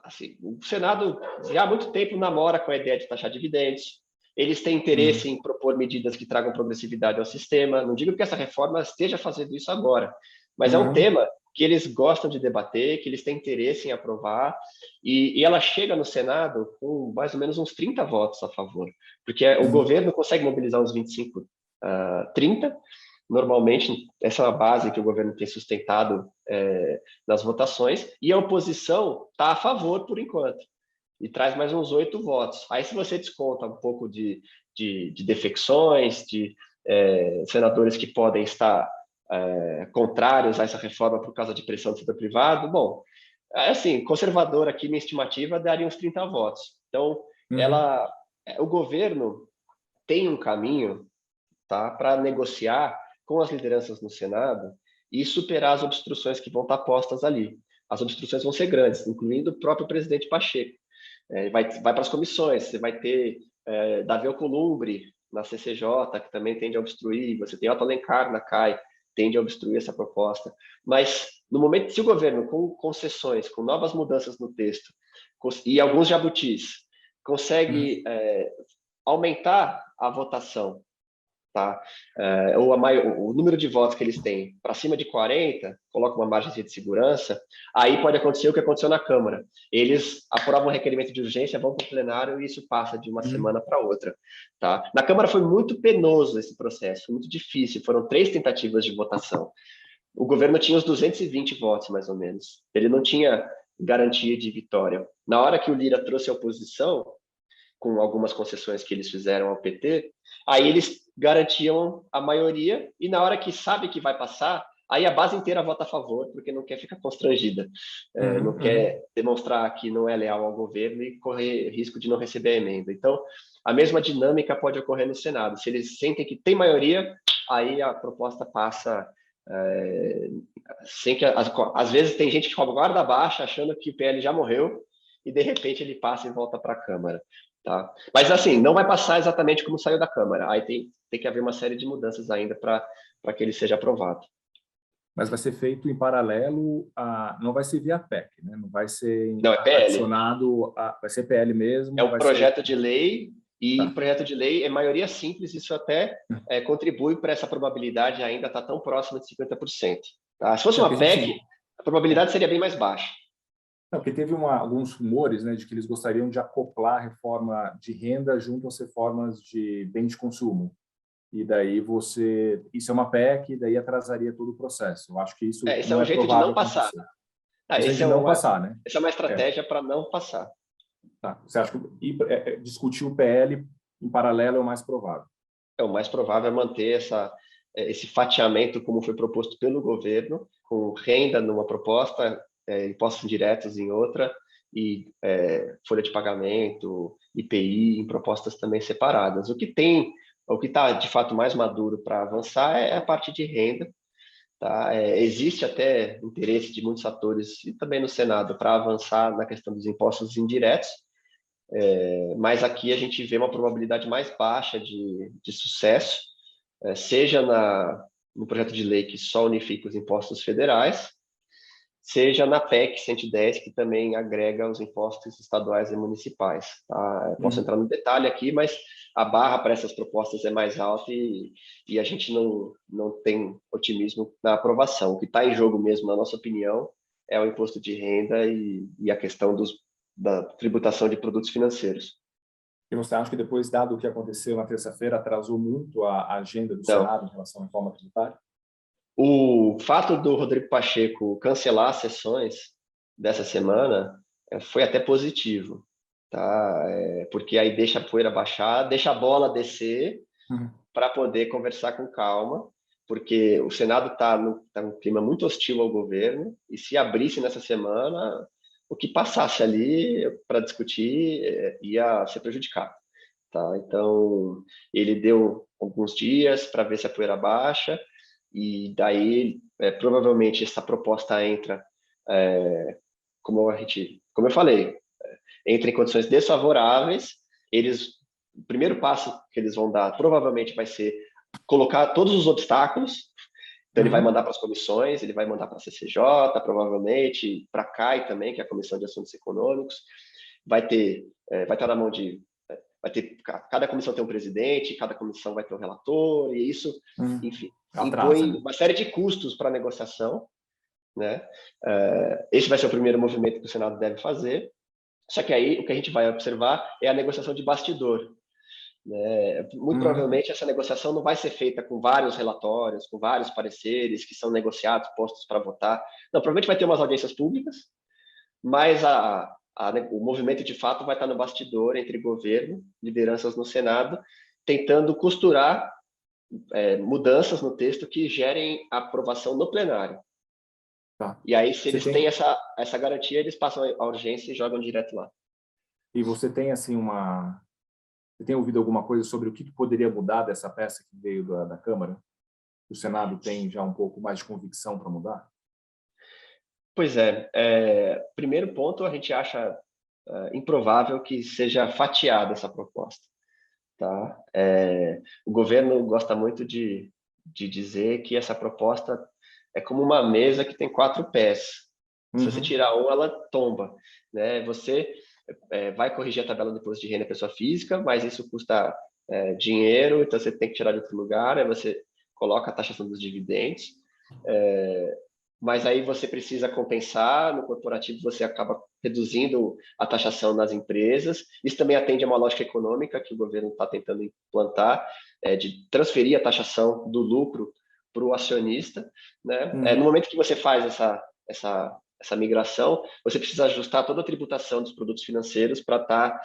assim, o Senado já há muito tempo namora com a ideia de taxar dividendos, eles têm interesse em propor medidas que tragam progressividade ao sistema. Não digo que essa reforma esteja fazendo isso agora, mas é um tema que eles gostam de debater, que eles têm interesse em aprovar, e ela chega no Senado com mais ou menos uns 30 votos a favor, porque o governo consegue mobilizar uns 25, 30. Normalmente, essa é uma base que o governo tem sustentado nas votações, e a oposição está a favor por enquanto, e traz mais uns 8 votos. Aí, se você desconta um pouco de defecções, de senadores que podem estar contrários a essa reforma por causa de pressão do setor privado, bom, assim, conservador aqui, minha estimativa, daria uns 30 votos. Então, o governo tem um caminho, tá, para negociar com as lideranças no Senado e superar as obstruções que vão estar postas ali. As obstruções vão ser grandes, incluindo o próprio presidente Pacheco. Vai para as comissões, você vai ter Davi Alcolumbre na CCJ, que também tende a obstruir, você tem Otto Alencar na CAI, tende a obstruir essa proposta. Mas, no momento, se o governo, com concessões, com novas mudanças no texto, e alguns jabutis, consegue aumentar a votação, tá? O número de votos que eles têm para cima de 40, coloca uma margem de segurança, aí pode acontecer o que aconteceu na Câmara. Eles aprovam um requerimento de urgência, vão para o plenário e isso passa de uma semana para outra. Tá? Na Câmara foi muito penoso esse processo, foi muito difícil, foram 3 tentativas de votação. O governo tinha os 220 votos, mais ou menos. Ele não tinha garantia de vitória. Na hora que o Lira trouxe a oposição, com algumas concessões que eles fizeram ao PT, aí eles garantiam a maioria, e na hora que sabe que vai passar, aí a base inteira vota a favor, porque não quer ficar constrangida, não quer demonstrar que não é leal ao governo e correr risco de não receber a emenda. Então, a mesma dinâmica pode ocorrer no Senado. Se eles sentem que tem maioria, aí a proposta passa sem que... Às vezes tem gente que cobra guarda baixa, achando que o PL já morreu, e de repente ele passa e volta para a Câmara. Tá? Mas assim, não vai passar exatamente como saiu da Câmara. Aí tem que haver uma série de mudanças ainda para que ele seja aprovado. Mas vai ser feito em paralelo, não vai ser via PEC, né? Não vai ser Não, é PL. adicionado, vai ser PL mesmo. É um projeto de lei, e Tá. projeto de lei é maioria simples, isso até contribui para essa probabilidade ainda estar tão próxima de 50%. Tá? Se fosse uma PEC, a probabilidade seria bem mais baixa. Não, porque teve alguns rumores, né, de que eles gostariam de acoplar a reforma de renda junto às reformas de bem de consumo. E daí isso é uma PEC, e daí atrasaria todo o processo. Eu acho que isso Esse não é um é jeito de provável não passar. Esse é de não passar, né? Essa é uma estratégia para não passar. Tá. Você acha que discutir o PL em paralelo é o mais provável? O mais provável é manter esse fatiamento como foi proposto pelo governo, com renda numa proposta, impostos indiretos em outra, e folha de pagamento, IPI, em propostas também separadas. O que está de fato mais maduro para avançar é a parte de renda. Tá? Existe até interesse de muitos atores, e também no Senado, para avançar na questão dos impostos indiretos, mas aqui a gente vê uma probabilidade mais baixa de sucesso, seja no projeto de lei que só unifica os impostos federais, seja na PEC 110, que também agrega os impostos estaduais e municipais. Tá? Posso entrar no detalhe aqui, mas a barra para essas propostas é mais alta e a gente não tem otimismo na aprovação. O que está em jogo mesmo, na nossa opinião, é o imposto de renda e a questão da tributação de produtos financeiros. E você acha que depois, dado o que aconteceu na terça-feira, atrasou muito a agenda do Não. Senado em relação à reforma tributária? O fato do Rodrigo Pacheco cancelar as sessões dessa semana foi até positivo, tá? Porque aí deixa a poeira baixar, deixa a bola descer para poder conversar com calma, porque o Senado está num clima muito hostil ao governo, e se abrisse nessa semana, o que passasse ali para discutir ia ser prejudicado. Tá? Então, ele deu alguns dias para ver se a poeira baixa, e daí, provavelmente, essa proposta entra, como eu falei, entra em condições desfavoráveis. O primeiro passo que eles vão dar, provavelmente, vai ser colocar todos os obstáculos. Então, ele vai mandar para as comissões, ele vai mandar para a CCJ, provavelmente, para a CAI também, que é a Comissão de Assuntos Econômicos. Vai estar na mão cada comissão tem um presidente, cada comissão vai ter um relator, e isso, enfim, impõe uma série de custos para a negociação, né? Esse vai ser o primeiro movimento que o Senado deve fazer. Só que aí o que a gente vai observar é a negociação de bastidor. Muito provavelmente essa negociação não vai ser feita com vários relatórios, com vários pareceres que são negociados, postos para votar. Não, provavelmente vai ter umas audiências públicas, mas o movimento de fato vai estar no bastidor entre governo, lideranças no Senado, tentando costurar mudanças no texto que gerem aprovação no plenário. Tá. E aí, se eles têm essa garantia, eles passam a urgência e jogam direto lá. E você tem assim você tem ouvido alguma coisa sobre o que poderia mudar dessa peça que veio da Câmara? O Senado tem já um pouco mais de convicção para mudar? Pois primeiro ponto, a gente acha improvável que seja fatiada essa proposta. Tá? O governo gosta muito de dizer que essa proposta é como uma mesa que tem 4 pés. Se você tirar um, ela tomba. Né? Você vai corrigir a tabela do imposto de renda pessoa física, mas isso custa dinheiro, então você tem que tirar de outro lugar, aí você coloca a taxação dos dividendos, mas aí você precisa compensar, no corporativo você acaba reduzindo a taxação nas empresas. Isso também atende a uma lógica econômica que o governo está tentando implantar, de transferir a taxação do lucro para o acionista. Né? No momento que você faz essa migração, você precisa ajustar toda a tributação dos produtos financeiros para estar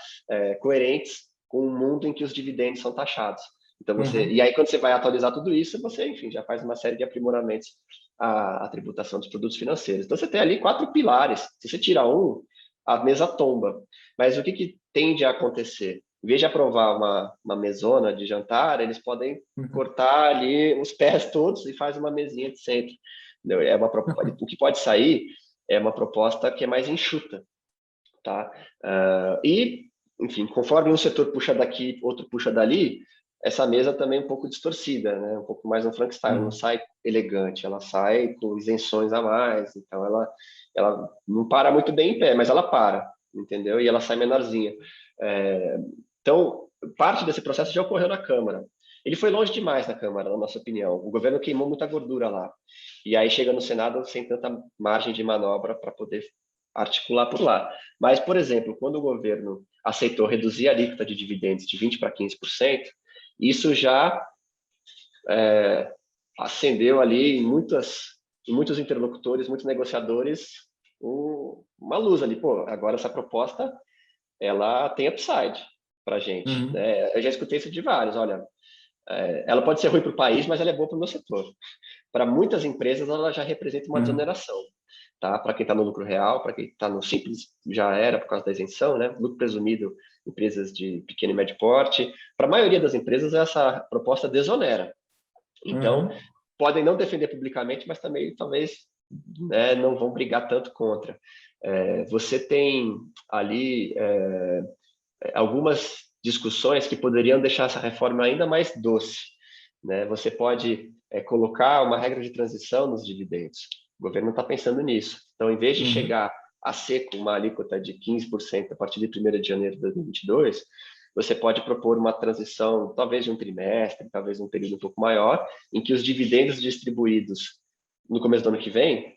coerentes com o mundo em que os dividendos são taxados. Então e aí quando você vai atualizar tudo isso, você, enfim, já faz uma série de aprimoramentos a tributação dos produtos financeiros. Então, você tem ali 4 pilares. Se você tira um, a mesa tomba. Mas o que tende a acontecer? Em vez de aprovar uma mesona de jantar, eles podem cortar ali os pés todos e faz uma mesinha de centro. O que pode sair é uma proposta que é mais enxuta. Tá? Enfim, conforme um setor puxa daqui, outro puxa dali, essa mesa também é um pouco distorcida, né? Um pouco mais um Frankenstein, não sai elegante, ela sai com isenções a mais, então ela não para muito bem em pé, mas ela para, entendeu? E ela sai menorzinha. Então, parte desse processo já ocorreu na Câmara. Ele foi longe demais na Câmara, na nossa opinião. O governo queimou muita gordura lá. E aí chega no Senado sem tanta margem de manobra para poder articular por lá. Mas, por exemplo, quando o governo aceitou reduzir a alíquota de dividendos de 20% para 15%, isso já acendeu ali em muitos interlocutores, muitos negociadores, uma luz ali. Pô, agora essa proposta ela tem upside para a gente. Né? Eu já escutei isso de vários. Olha, ela pode ser ruim para o país, mas ela é boa para o meu setor. Para muitas empresas, ela já representa uma desoneração. Tá? Para quem está no lucro real, para quem está no simples, já era por causa da isenção, né? Lucro presumido, empresas de pequeno e médio porte. Para a maioria das empresas, essa proposta desonera. Então, podem não defender publicamente, mas também talvez não vão brigar tanto contra. Você tem ali algumas discussões que poderiam deixar essa reforma ainda mais doce. Né? Você pode colocar uma regra de transição nos dividendos. O governo está pensando nisso. Então, em vez de chegar a seco uma alíquota de 15% a partir de 1º de janeiro de 2022, você pode propor uma transição, talvez de um trimestre, talvez um período um pouco maior, em que os dividendos distribuídos no começo do ano que vem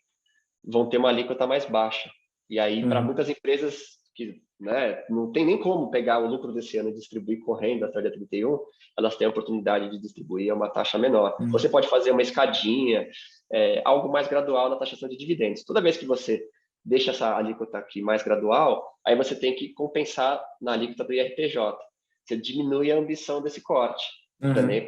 vão ter uma alíquota mais baixa. E aí, para muitas empresas que não tem nem como pegar o lucro desse ano e distribuir correndo até o dia 31, elas têm a oportunidade de distribuir a uma taxa menor. Você pode fazer uma escadinha, algo mais gradual na taxação de dividendos. Toda vez que você deixa essa alíquota aqui mais gradual, aí você tem que compensar na alíquota do IRPJ. Você diminui a ambição desse corte, também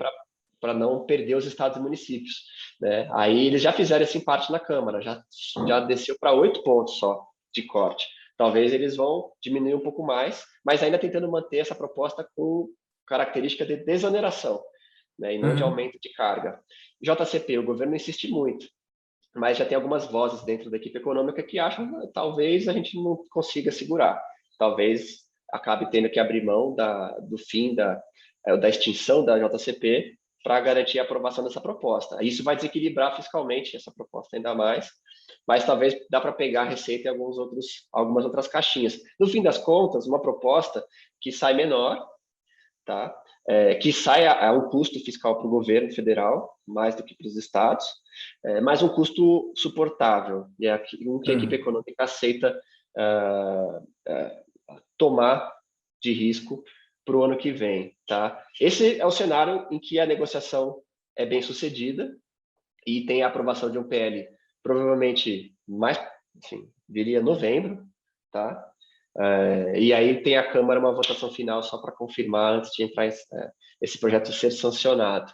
para não perder os estados e municípios. Né? Aí eles já fizeram esse parte na Câmara, já desceu para 8 pontos só de corte. Talvez eles vão diminuir um pouco mais, mas ainda tentando manter essa proposta com característica de desoneração, né, e não de aumento de carga. JCP, o governo insiste muito, mas já tem algumas vozes dentro da equipe econômica que acham que talvez a gente não consiga segurar. Talvez acabe tendo que abrir mão do fim da extinção da JCP para garantir a aprovação dessa proposta. Isso vai desequilibrar fiscalmente essa proposta ainda mais, mas talvez dá para pegar a receita em algumas outras caixinhas. No fim das contas, uma proposta que sai menor, tá? Que sai a um custo fiscal para o governo federal, mais do que para os estados, mas um custo suportável, e é um que a equipe econômica aceita tomar de risco para o ano que vem. Tá? Esse é o cenário em que a negociação é bem sucedida e tem a aprovação de um PL provavelmente mais, diria novembro, tá? E aí tem a Câmara uma votação final só para confirmar antes de entrar esse projeto ser sancionado.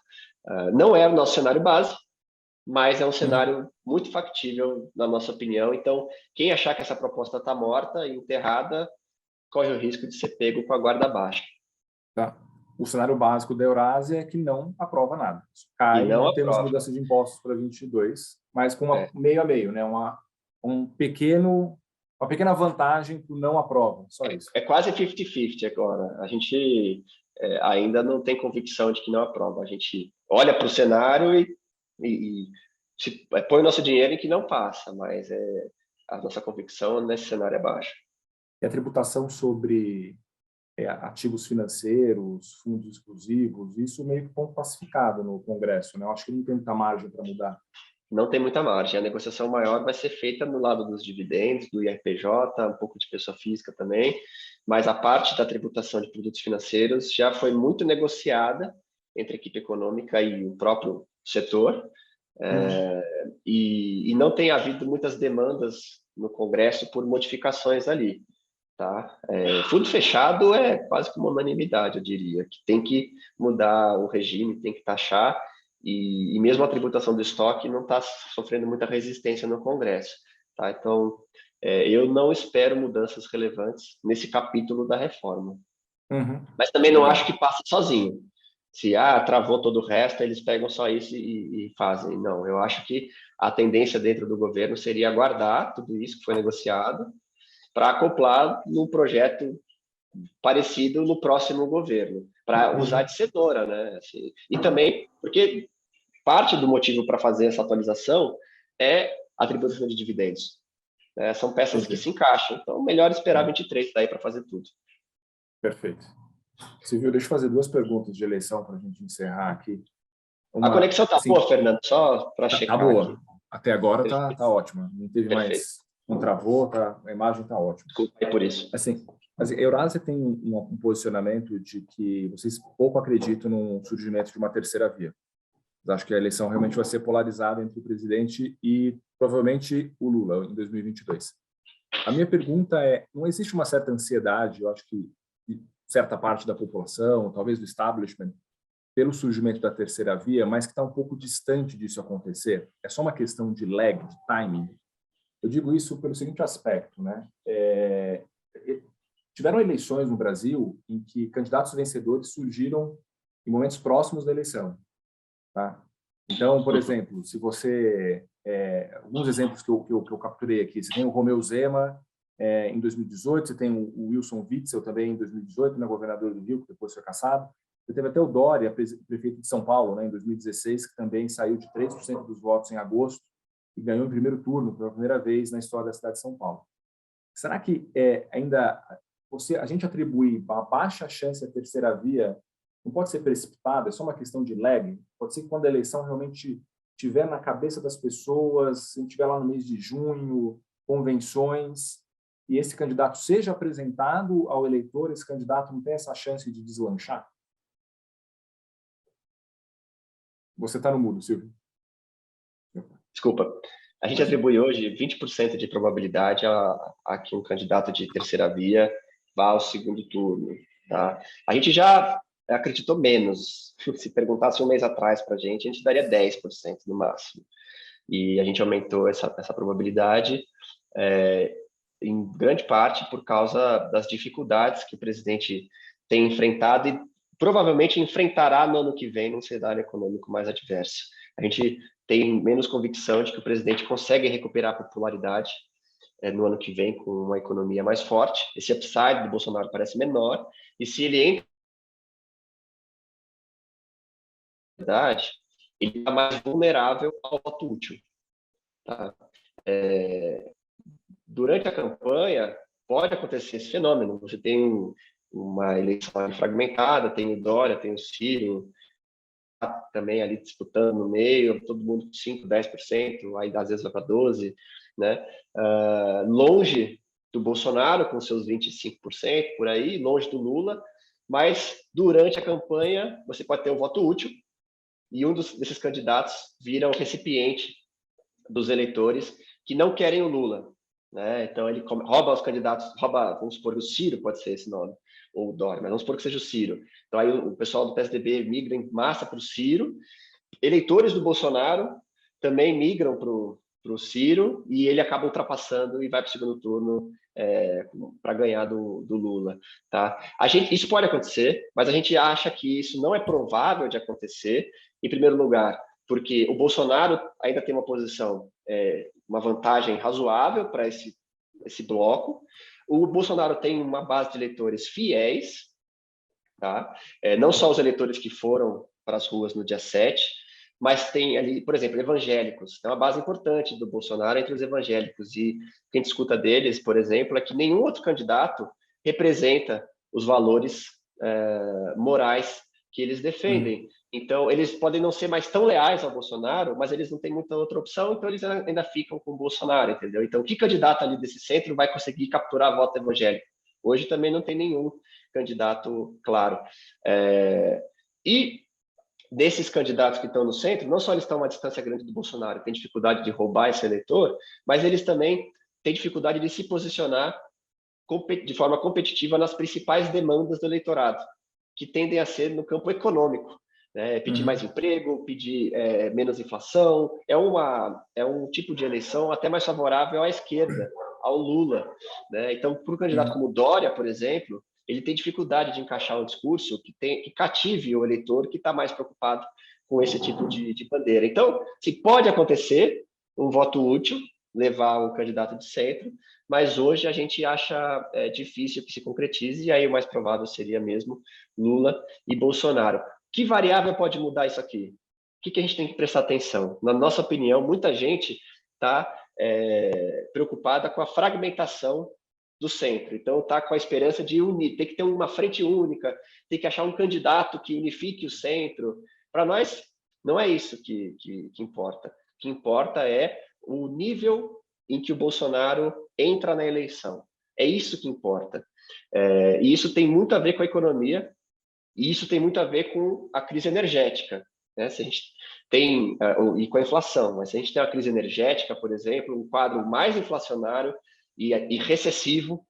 Não é o nosso cenário base, mas é um cenário muito factível, na nossa opinião. Então, quem achar que essa proposta está morta e enterrada, corre o risco de ser pego com a guarda baixa. Tá. O cenário básico da Eurásia é que não aprova nada. Isso cai, não temos mudança de impostos para 22, mas com meio a meio, né? uma pequena vantagem para o não aprova, só isso. É quase 50-50 agora. A gente ainda não tem convicção de que não aprova. A gente olha para o cenário e põe o nosso dinheiro em que não passa, mas a nossa convicção nesse cenário é baixa. E a tributação sobre ativos financeiros, fundos exclusivos, isso meio que foi pacificado no Congresso, né? Eu acho que não tem muita margem para mudar. Não tem muita margem. A negociação maior vai ser feita no lado dos dividendos, do IRPJ, um pouco de pessoa física também, mas a parte da tributação de produtos financeiros já foi muito negociada entre a equipe econômica e o próprio setor, e não tem havido muitas demandas no Congresso por modificações ali. Tá? Fundo fechado é quase que uma unanimidade, eu diria, que tem que mudar o regime, tem que taxar, e mesmo a tributação do estoque não está sofrendo muita resistência no Congresso. Tá? Então, eu não espero mudanças relevantes nesse capítulo da reforma. Mas também não acho que passe sozinho. Se travou todo o resto, eles pegam só isso e fazem. Não, eu acho que a tendência dentro do governo seria aguardar tudo isso que foi negociado para acoplar num projeto parecido no próximo governo, para usar de cenoura, né? Assim, e também porque parte do motivo para fazer essa atualização é a tributação de dividendos. Né? São peças que se encaixam. Então, melhor esperar 23 daí para fazer tudo. Perfeito. Silvio, deixa eu fazer 2 perguntas de eleição para a gente encerrar aqui. A conexão está boa, Fernando? Só para checar. Está boa. Aqui. Até agora está ótima. Não teve mais... Não travou, a imagem está ótima. Desculpa aí por isso. Assim, a Eurásia tem um posicionamento de que vocês pouco acreditam no surgimento de uma terceira via. Eu acho que a eleição realmente vai ser polarizada entre o presidente e provavelmente o Lula em 2022. A minha pergunta é, não existe uma certa ansiedade, eu acho que certa parte da população, talvez do establishment, pelo surgimento da terceira via, mas que está um pouco distante disso acontecer? É só uma questão de lag, de timing? Eu digo isso pelo seguinte aspecto, né? Tiveram eleições no Brasil em que candidatos vencedores surgiram em momentos próximos da eleição. Tá? Então, por exemplo, se você... alguns exemplos que eu capturei aqui. Você tem o Romeu Zema em 2018, você tem o Wilson Witzel também em 2018, né, governador do Rio, que depois foi cassado. Você teve até o Dória, prefeito de São Paulo, né, em 2016, que também saiu de 3% dos votos em agosto e ganhou em primeiro turno pela primeira vez na história da cidade de São Paulo. Será que ainda a gente atribui uma baixa chance à terceira via? Não pode ser precipitada, é só uma questão de lag. Pode ser que quando a eleição realmente estiver na cabeça das pessoas, se estiver lá no mês de junho, convenções, e esse candidato seja apresentado ao eleitor, esse candidato não tem essa chance de deslanchar? Você está no mudo, Silvio. Desculpa. A gente atribui hoje 20% de probabilidade a que um candidato de terceira via vá ao segundo turno. Tá? A gente já acreditou menos. Se perguntasse um mês atrás para a gente daria 10% no máximo. E a gente aumentou essa probabilidade em grande parte por causa das dificuldades que o presidente tem enfrentado e provavelmente enfrentará no ano que vem num cenário econômico mais adverso. A gente tem menos convicção de que o presidente consegue recuperar a popularidade no ano que vem com uma economia mais forte. Esse upside do Bolsonaro parece menor, e se ele entra ele está mais vulnerável ao voto útil. Tá? Durante a campanha, pode acontecer esse fenômeno. Você tem uma eleição fragmentada, tem o Dória, tem o Ciro, também ali disputando no meio, todo mundo com 5%, 10%, aí às vezes vai para 12%, né? Longe do Bolsonaro, com seus 25% por aí, longe do Lula, mas durante a campanha você pode ter um voto útil, e desses candidatos vira o recipiente dos eleitores que não querem o Lula. Né? Então, ele rouba os candidatos, vamos supor, o Ciro pode ser esse nome, ou o Dória, mas vamos supor que seja o Ciro. Então, aí o pessoal do PSDB migra em massa para o Ciro, eleitores do Bolsonaro também migram para o Ciro, e ele acaba ultrapassando e vai para o segundo turno para ganhar do Lula. Tá? Isso pode acontecer, mas a gente acha que isso não é provável de acontecer, em primeiro lugar, porque o Bolsonaro ainda tem uma posição, uma vantagem razoável para esse bloco. O Bolsonaro tem uma base de eleitores fiéis, tá? Não só os eleitores que foram para as ruas no dia 7, mas tem ali, por exemplo, evangélicos. É uma base importante do Bolsonaro entre os evangélicos. E quem discuta deles, por exemplo, é que nenhum outro candidato representa os valores morais que eles defendem. Então, eles podem não ser mais tão leais ao Bolsonaro, mas eles não têm muita outra opção, então eles ainda ficam com o Bolsonaro, entendeu? Então, que candidato ali desse centro vai conseguir capturar a voto evangélico? Hoje também não tem nenhum candidato claro. E desses candidatos que estão no centro, não só eles estão a uma distância grande do Bolsonaro, têm dificuldade de roubar esse eleitor, mas eles também têm dificuldade de se posicionar de forma competitiva nas principais demandas do eleitorado, que tendem a ser no campo econômico. né? Pedir mais emprego, pedir menos inflação. É um tipo de eleição até mais favorável à esquerda, ao Lula, né? Então, para um candidato como Dória, por exemplo, ele tem dificuldade de encaixar um discurso que cative o eleitor que está mais preocupado com esse tipo de bandeira. Então, se pode acontecer um voto útil, levar o candidato de centro, mas hoje a gente acha difícil que se concretize, e aí o mais provável seria mesmo Lula e Bolsonaro. Que variável pode mudar isso aqui? O que a gente tem que prestar atenção? Na nossa opinião, muita gente está preocupada com a fragmentação do centro. Então, está com a esperança de unir, tem que ter uma frente única, tem que achar um candidato que unifique o centro. Para nós, não é isso que importa. O que importa é o nível em que o Bolsonaro entra na eleição. É isso que importa. E isso tem muito a ver com a economia, e isso tem muito a ver com a crise energética, né? Se a gente tem, e com a inflação, mas se a gente tem uma crise energética, por exemplo, um quadro mais inflacionário e recessivo,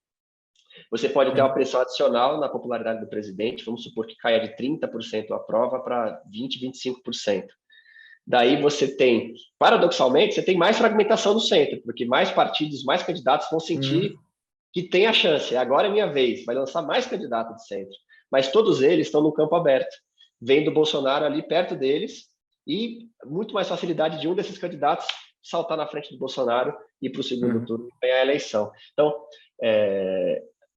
você pode ter uma pressão adicional na popularidade do presidente, vamos supor que caia de 30% a prova para 20%, 25%. Daí você tem, paradoxalmente, você tem mais fragmentação no centro, porque mais partidos, mais candidatos vão sentir que tem a chance, agora é minha vez, vai lançar mais candidato de centro. Mas todos eles estão no campo aberto, vendo o Bolsonaro ali perto deles e muito mais facilidade de um desses candidatos saltar na frente do Bolsonaro e ir para o segundo turno e ganhar a eleição. Então,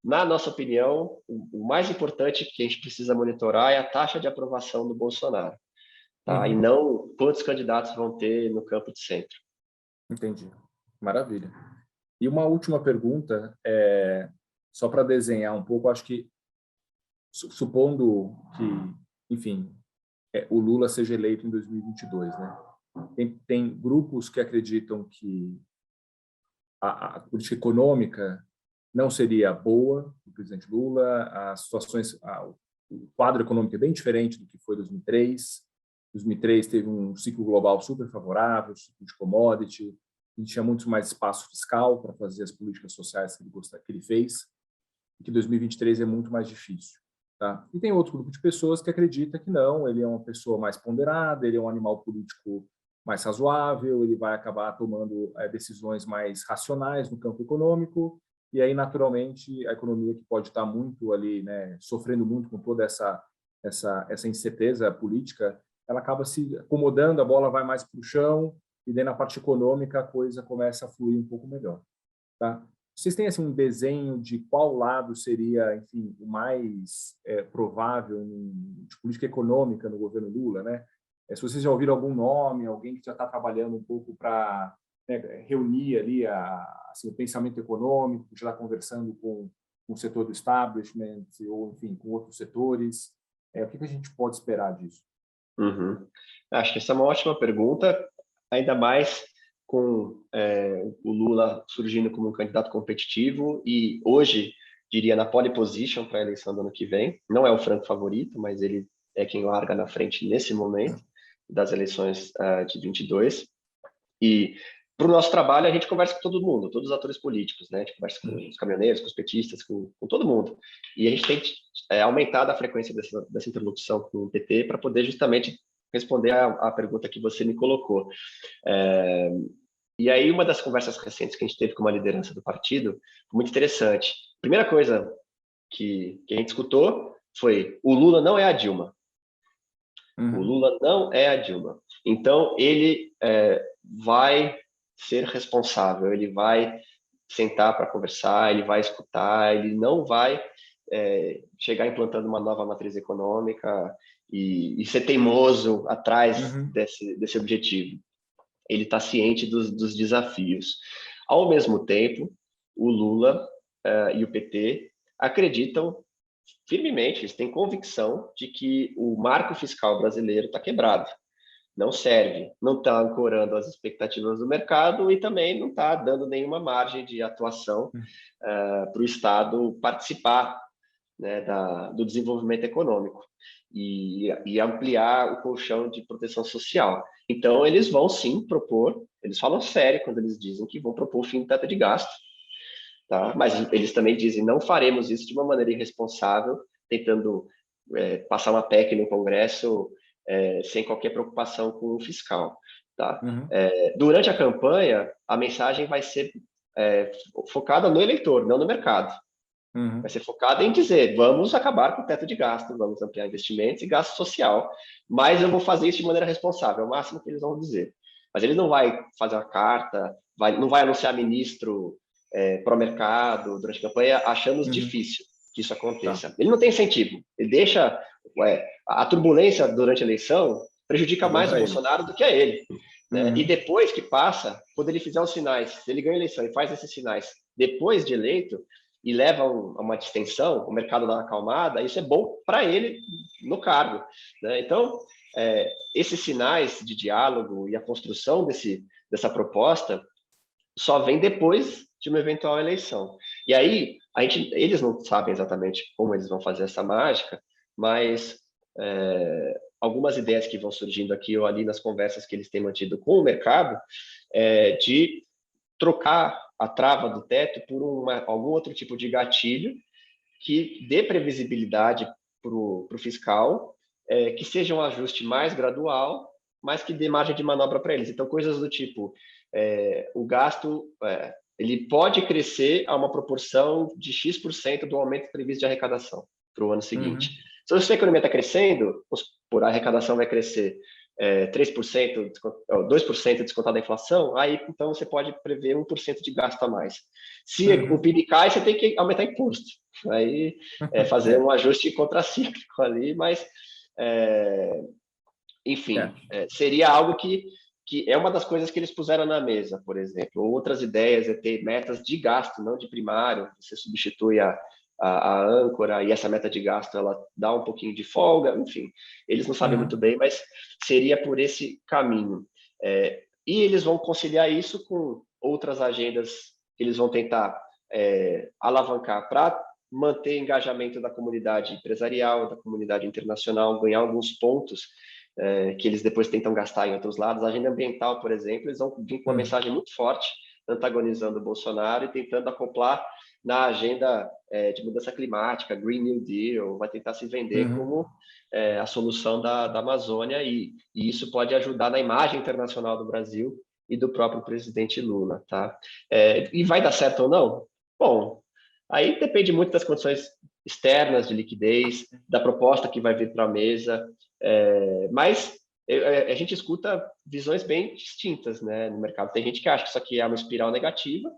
na nossa opinião, o mais importante que a gente precisa monitorar é a taxa de aprovação do Bolsonaro, tá? E não quantos candidatos vão ter no campo de centro. Entendi. Maravilha. E uma última pergunta, só para desenhar um pouco, acho que, supondo que, enfim, o Lula seja eleito em 2022, né? Tem grupos que acreditam que a política econômica não seria boa do presidente Lula, as situações, o quadro econômico é bem diferente do que foi 2003. 2003 teve um ciclo global super favorável, ciclo de commodity, a gente tinha muito mais espaço fiscal para fazer as políticas sociais que ele fez, e que 2023 é muito mais difícil. Tá? E tem outro grupo de pessoas que acredita que não, ele é uma pessoa mais ponderada, ele é um animal político mais razoável, ele vai acabar tomando decisões mais racionais no campo econômico, e aí, naturalmente, a economia que pode estar muito ali, né, sofrendo muito com toda essa incerteza política, ela acaba se acomodando, a bola vai mais para o chão, e daí na parte econômica a coisa começa a fluir um pouco melhor. Tá? Vocês têm assim, um desenho de qual lado seria, enfim, o mais provável de política econômica no governo Lula, né? Se vocês já ouviram algum nome, alguém que já está trabalhando um pouco para reunir ali assim, o pensamento econômico, já está conversando com o setor do establishment ou, enfim, com outros setores, o que a gente pode esperar disso? Acho que essa é uma ótima pergunta, ainda mais com o Lula surgindo como um candidato competitivo e hoje, diria, na pole position para a eleição do ano que vem. Não é o franco favorito, mas ele é quem larga na frente nesse momento das eleições de 22. E para o nosso trabalho, a gente conversa com todo mundo, todos os atores políticos, né? A gente conversa com os caminhoneiros, com os petistas, com todo mundo. E a gente tem aumentado a frequência dessa interlocução com o PT para poder justamente responder a pergunta que você me colocou. E aí, uma das conversas recentes que a gente teve com uma liderança do partido foi muito interessante. A primeira coisa que a gente escutou foi: o Lula não é a Dilma. O Lula não é a Dilma. Então, ele vai ser responsável, ele vai sentar para conversar, ele vai escutar, ele não vai chegar implantando uma nova matriz econômica e ser teimoso atrás desse objetivo. Ele está ciente dos desafios. Ao mesmo tempo, o Lula e o PT acreditam firmemente, eles têm convicção de que o marco fiscal brasileiro está quebrado, não serve, não está ancorando as expectativas do mercado e também não está dando nenhuma margem de atuação para o Estado participar, né, do desenvolvimento econômico e ampliar o colchão de proteção social. Então, eles vão sim propor, eles falam sério quando eles dizem que vão propor o fim do teto de gasto, tá? Mas eles também dizem: não faremos isso de uma maneira irresponsável, tentando passar uma PEC no Congresso sem qualquer preocupação com o fiscal. Tá? Uhum. Durante a campanha, a mensagem vai ser focada no eleitor, não no mercado. Uhum. Vai ser focada em dizer, vamos acabar com o teto de gasto, vamos ampliar investimentos e gasto social, mas eu vou fazer isso de maneira responsável, é o máximo que eles vão dizer. Mas ele não vai fazer uma carta, não vai anunciar ministro pró-mercado durante a campanha, achando difícil que isso aconteça. Tá. Ele não tem incentivo, ele deixa a turbulência durante a eleição prejudica mais o Bolsonaro do que a ele. Né? E depois que passa, quando ele fizer os sinais, se ele ganha a eleição e faz esses sinais depois de eleito, e leva a uma distensão, o mercado dá uma acalmada, isso é bom para ele no cargo. Né? Então, esses sinais de diálogo e a construção dessa proposta só vem depois de uma eventual eleição. E aí, eles não sabem exatamente como eles vão fazer essa mágica, mas algumas ideias que vão surgindo aqui ou ali nas conversas que eles têm mantido com o mercado, de trocar a trava do teto por algum outro tipo de gatilho que dê previsibilidade para o fiscal, que seja um ajuste mais gradual, mas que dê margem de manobra para eles. Então, coisas do tipo, o gasto ele pode crescer a uma proporção de X% do aumento previsto de arrecadação para o ano seguinte. Se a sua economia está crescendo, por a arrecadação vai crescer 3%, 2% descontado da inflação, aí então você pode prever 1% de gasto a mais. Se o PIB cai, você tem que aumentar imposto. Aí fazer um ajuste contracíclico ali, mas enfim, seria algo que é uma das coisas que eles puseram na mesa, por exemplo. Outras ideias é ter metas de gasto, não de primário. Você substitui a âncora e essa meta de gasto ela dá um pouquinho de folga, enfim, eles não sabem muito bem, mas seria por esse caminho. E eles vão conciliar isso com outras agendas que eles vão tentar alavancar para manter engajamento da comunidade empresarial, da comunidade internacional, ganhar alguns pontos que eles depois tentam gastar em outros lados. A agenda ambiental, por exemplo, eles vão vir com uma mensagem muito forte, antagonizando o Bolsonaro e tentando acoplar na agenda de mudança climática, Green New Deal, vai tentar se vender como a solução da Amazônia, e isso pode ajudar na imagem internacional do Brasil e do próprio presidente Lula. Tá? E vai dar certo ou não? Bom, aí depende muito das condições externas de liquidez, da proposta que vai vir para a mesa, mas a gente escuta visões bem distintas, né, no mercado. Tem gente que acha que isso aqui é uma espiral negativa,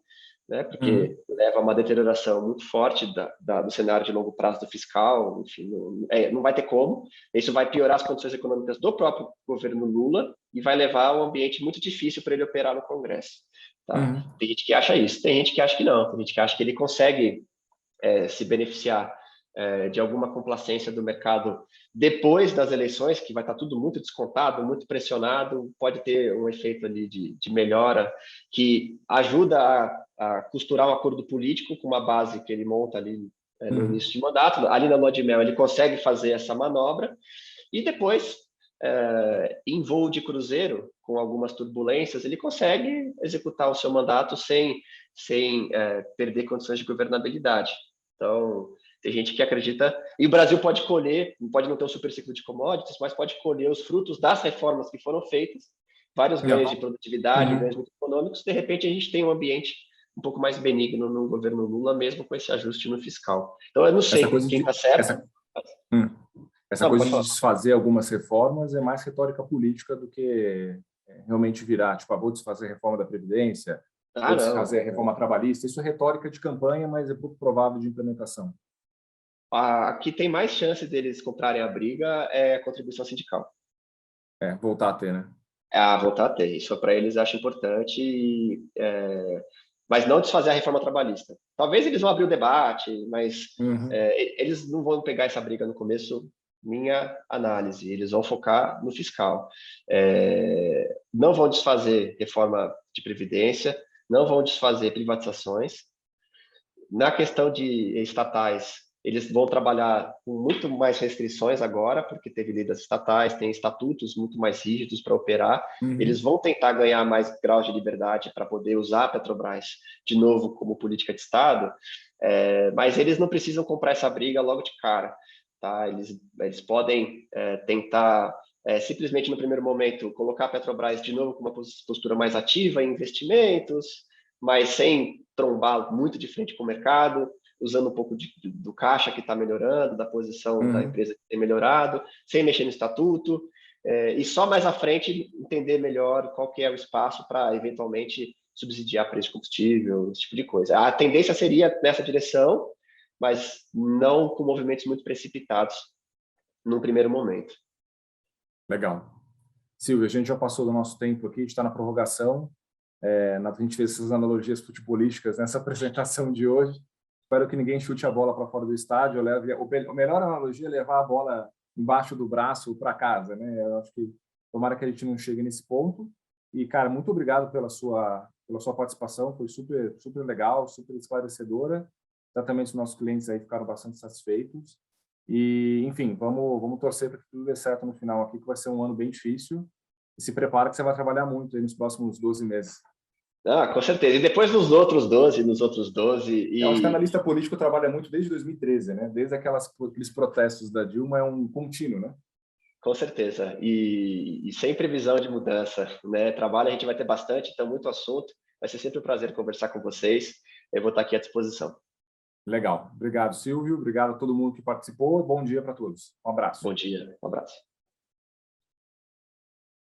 né, porque leva a uma deterioração muito forte do cenário de longo prazo do fiscal, enfim, não vai ter como. Isso vai piorar as condições econômicas do próprio governo Lula e vai levar a um ambiente muito difícil para ele operar no Congresso. Tá? Tem gente que acha isso, tem gente que acha que não, tem gente que acha que ele consegue se beneficiar de alguma complacência do mercado depois das eleições, que vai estar tudo muito descontado, muito pressionado, pode ter um efeito ali de melhora que ajuda a costurar um acordo político com uma base que ele monta ali no início de mandato. Ali na lua de mel ele consegue fazer essa manobra e depois, em voo de cruzeiro, com algumas turbulências, ele consegue executar o seu mandato sem perder condições de governabilidade. Então, tem gente que acredita, e o Brasil pode colher, pode não ter um super ciclo de commodities, mas pode colher os frutos das reformas que foram feitas, vários ganhos de produtividade, ganhos muito econômicos. De repente, a gente tem um ambiente um pouco mais benigno no governo Lula, mesmo com esse ajuste no fiscal. Então, eu não sei quem está certo. Essa coisa de desfazer algumas reformas é mais retórica política do que realmente virar, tipo, vou desfazer a reforma da Previdência, vou desfazer a reforma trabalhista. Isso é retórica de campanha, mas é pouco provável de implementação. A que tem mais chance deles comprarem a briga é a contribuição sindical. Voltar a ter, né? Voltar a ter. Isso para eles acho importante, mas não desfazer a reforma trabalhista. Talvez eles vão abrir o debate, mas eles não vão pegar essa briga no começo, minha análise. Eles vão focar no fiscal. Não vão desfazer reforma de previdência, não vão desfazer privatizações. Na questão de estatais, eles vão trabalhar com muito mais restrições agora, porque teve lei das estatais, tem estatutos muito mais rígidos para operar. Eles vão tentar ganhar mais graus de liberdade para poder usar a Petrobras de novo como política de Estado, mas eles não precisam comprar essa briga logo de cara. Tá? Eles podem tentar simplesmente no primeiro momento colocar a Petrobras de novo com uma postura mais ativa em investimentos, mas sem trombar muito de frente com o mercado, usando um pouco do caixa que está melhorando, da posição da empresa que tem melhorado, sem mexer no estatuto, e só mais à frente entender melhor qual que é o espaço para eventualmente subsidiar preço de combustível, esse tipo de coisa. A tendência seria nessa direção, mas não com movimentos muito precipitados num primeiro momento. Legal. Silvio, a gente já passou do nosso tempo aqui, a gente está na prorrogação. A gente fez essas analogias futebolísticas nessa apresentação de hoje. Espero que ninguém chute a bola para fora do estádio. A melhor analogia é levar a bola embaixo do braço para casa, né? Eu acho que tomara que a gente não chegue nesse ponto. E, cara, muito obrigado pela sua participação. Foi super, super legal, super esclarecedora. Exatamente, os nossos clientes aí ficaram bastante satisfeitos. E, enfim, vamos torcer para que tudo dê certo no final aqui, que vai ser um ano bem difícil. E se prepara que você vai trabalhar muito aí nos próximos 12 meses. Com certeza. E depois nos outros 12. Eu acho que analista político trabalha muito desde 2013, né? Desde aqueles protestos da Dilma, é um contínuo, né? Com certeza. E sem previsão de mudança, né? Trabalho a gente vai ter bastante, então muito assunto. Vai ser sempre um prazer conversar com vocês. Eu vou estar aqui à disposição. Legal. Obrigado, Silvio. Obrigado a todo mundo que participou. Bom dia para todos. Um abraço. Bom dia. Um abraço.